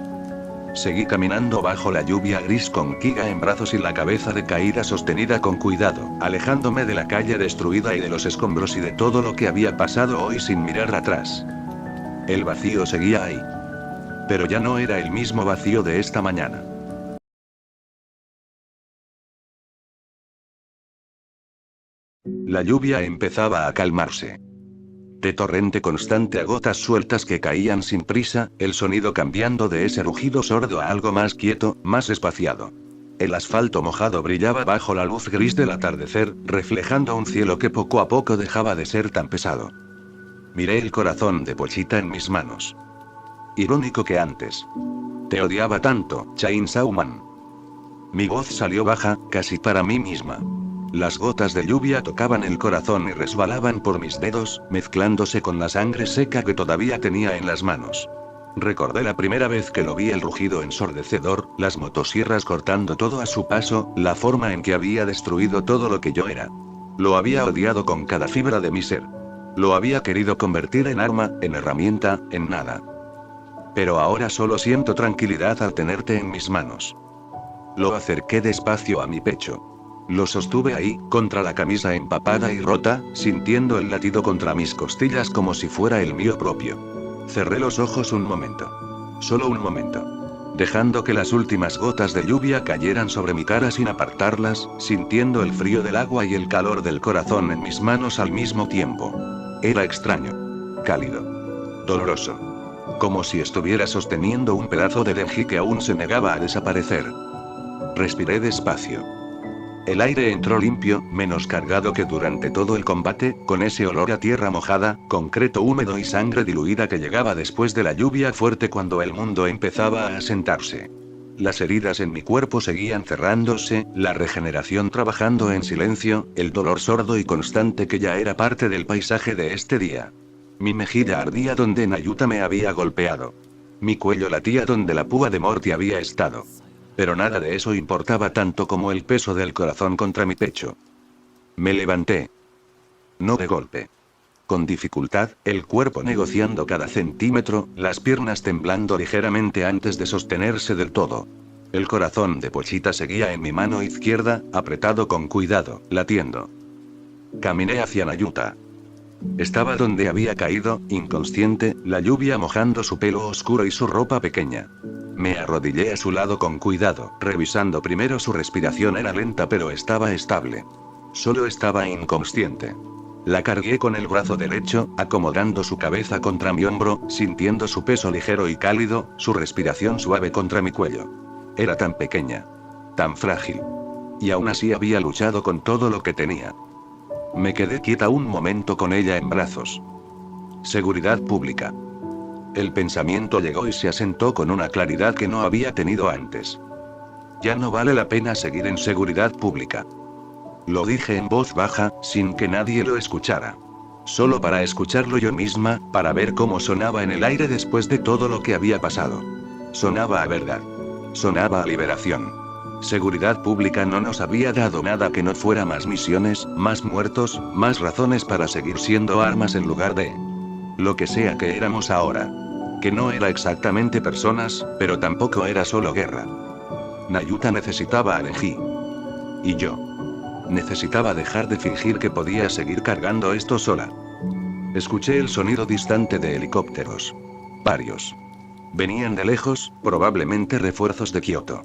Seguí caminando bajo la lluvia gris con Kiga en brazos y la cabeza de Kaira sostenida con cuidado, alejándome de la calle destruida y de los escombros y de todo lo que había pasado hoy sin mirar atrás. El vacío seguía ahí. Pero ya no era el mismo vacío de esta mañana. La lluvia empezaba a calmarse. De torrente constante a gotas sueltas que caían sin prisa, el sonido cambiando de ese rugido sordo a algo más quieto, más espaciado. El asfalto mojado brillaba bajo la luz gris del atardecer, reflejando un cielo que poco a poco dejaba de ser tan pesado. Miré el corazón de Pochita en mis manos. Irónico que antes. Te odiaba tanto, Chainsaw-man. Mi voz salió baja, casi para mí misma. Las gotas de lluvia tocaban el corazón y resbalaban por mis dedos, mezclándose con la sangre seca que todavía tenía en las manos. Recordé la primera vez que lo vi, el rugido ensordecedor, las motosierras cortando todo a su paso, la forma en que había destruido todo lo que yo era. Lo había odiado con cada fibra de mi ser. Lo había querido convertir en arma, en herramienta, en nada. Pero ahora solo siento tranquilidad al tenerte en mis manos. Lo acerqué despacio a mi pecho. Lo sostuve ahí, contra la camisa empapada y rota, sintiendo el latido contra mis costillas como si fuera el mío propio. Cerré los ojos un momento. Solo un momento. Dejando que las últimas gotas de lluvia cayeran sobre mi cara sin apartarlas, sintiendo el frío del agua y el calor del corazón en mis manos al mismo tiempo. Era extraño. Cálido. Doloroso. Como si estuviera sosteniendo un pedazo de Denji que aún se negaba a desaparecer. Respiré despacio. El aire entró limpio, menos cargado que durante todo el combate, con ese olor a tierra mojada, concreto húmedo y sangre diluida que llegaba después de la lluvia fuerte cuando el mundo empezaba a asentarse. Las heridas en mi cuerpo seguían cerrándose, la regeneración trabajando en silencio, el dolor sordo y constante que ya era parte del paisaje de este día. Mi mejilla ardía donde Nayuta me había golpeado. Mi cuello latía donde la púa de Morty había estado. Pero nada de eso importaba tanto como el peso del corazón contra mi pecho. Me levanté. No de golpe. Con dificultad, el cuerpo negociando cada centímetro, las piernas temblando ligeramente antes de sostenerse del todo. El corazón de Pochita seguía en mi mano izquierda, apretado con cuidado, latiendo. Caminé hacia Nayuta. Estaba donde había caído, inconsciente, la lluvia mojando su pelo oscuro y su ropa pequeña. Me arrodillé a su lado con cuidado, revisando primero su respiración. Era lenta pero estaba estable. Solo estaba inconsciente. La cargué con el brazo derecho, acomodando su cabeza contra mi hombro, sintiendo su peso ligero y cálido, su respiración suave contra mi cuello. Era tan pequeña. Tan frágil. Y aún así había luchado con todo lo que tenía. Me quedé quieta un momento con ella en brazos. Seguridad pública. El pensamiento llegó y se asentó con una claridad que no había tenido antes. Ya no vale la pena seguir en seguridad pública. Lo dije en voz baja, sin que nadie lo escuchara. Solo para escucharlo yo misma, para ver cómo sonaba en el aire después de todo lo que había pasado. Sonaba a verdad. Sonaba a liberación. Seguridad pública no nos había dado nada que no fuera más misiones, más muertos, más razones para seguir siendo armas en lugar de lo que sea que éramos ahora. Que no era exactamente personas, pero tampoco era solo guerra. Nayuta necesitaba a Neji. Y yo. Necesitaba dejar de fingir que podía seguir cargando esto sola. Escuché el sonido distante de helicópteros. Varios. Venían de lejos, probablemente refuerzos de Kioto.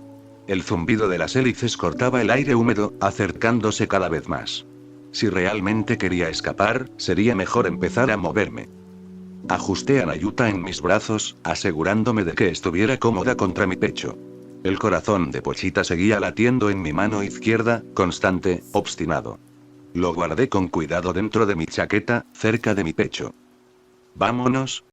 El zumbido de las hélices cortaba el aire húmedo, acercándose cada vez más. Si realmente quería escapar, sería mejor empezar a moverme. Ajusté a Nayuta en mis brazos, asegurándome de que estuviera cómoda contra mi pecho. El corazón de Pochita seguía latiendo en mi mano izquierda, constante, obstinado. Lo guardé con cuidado dentro de mi chaqueta, cerca de mi pecho. «Vámonos»,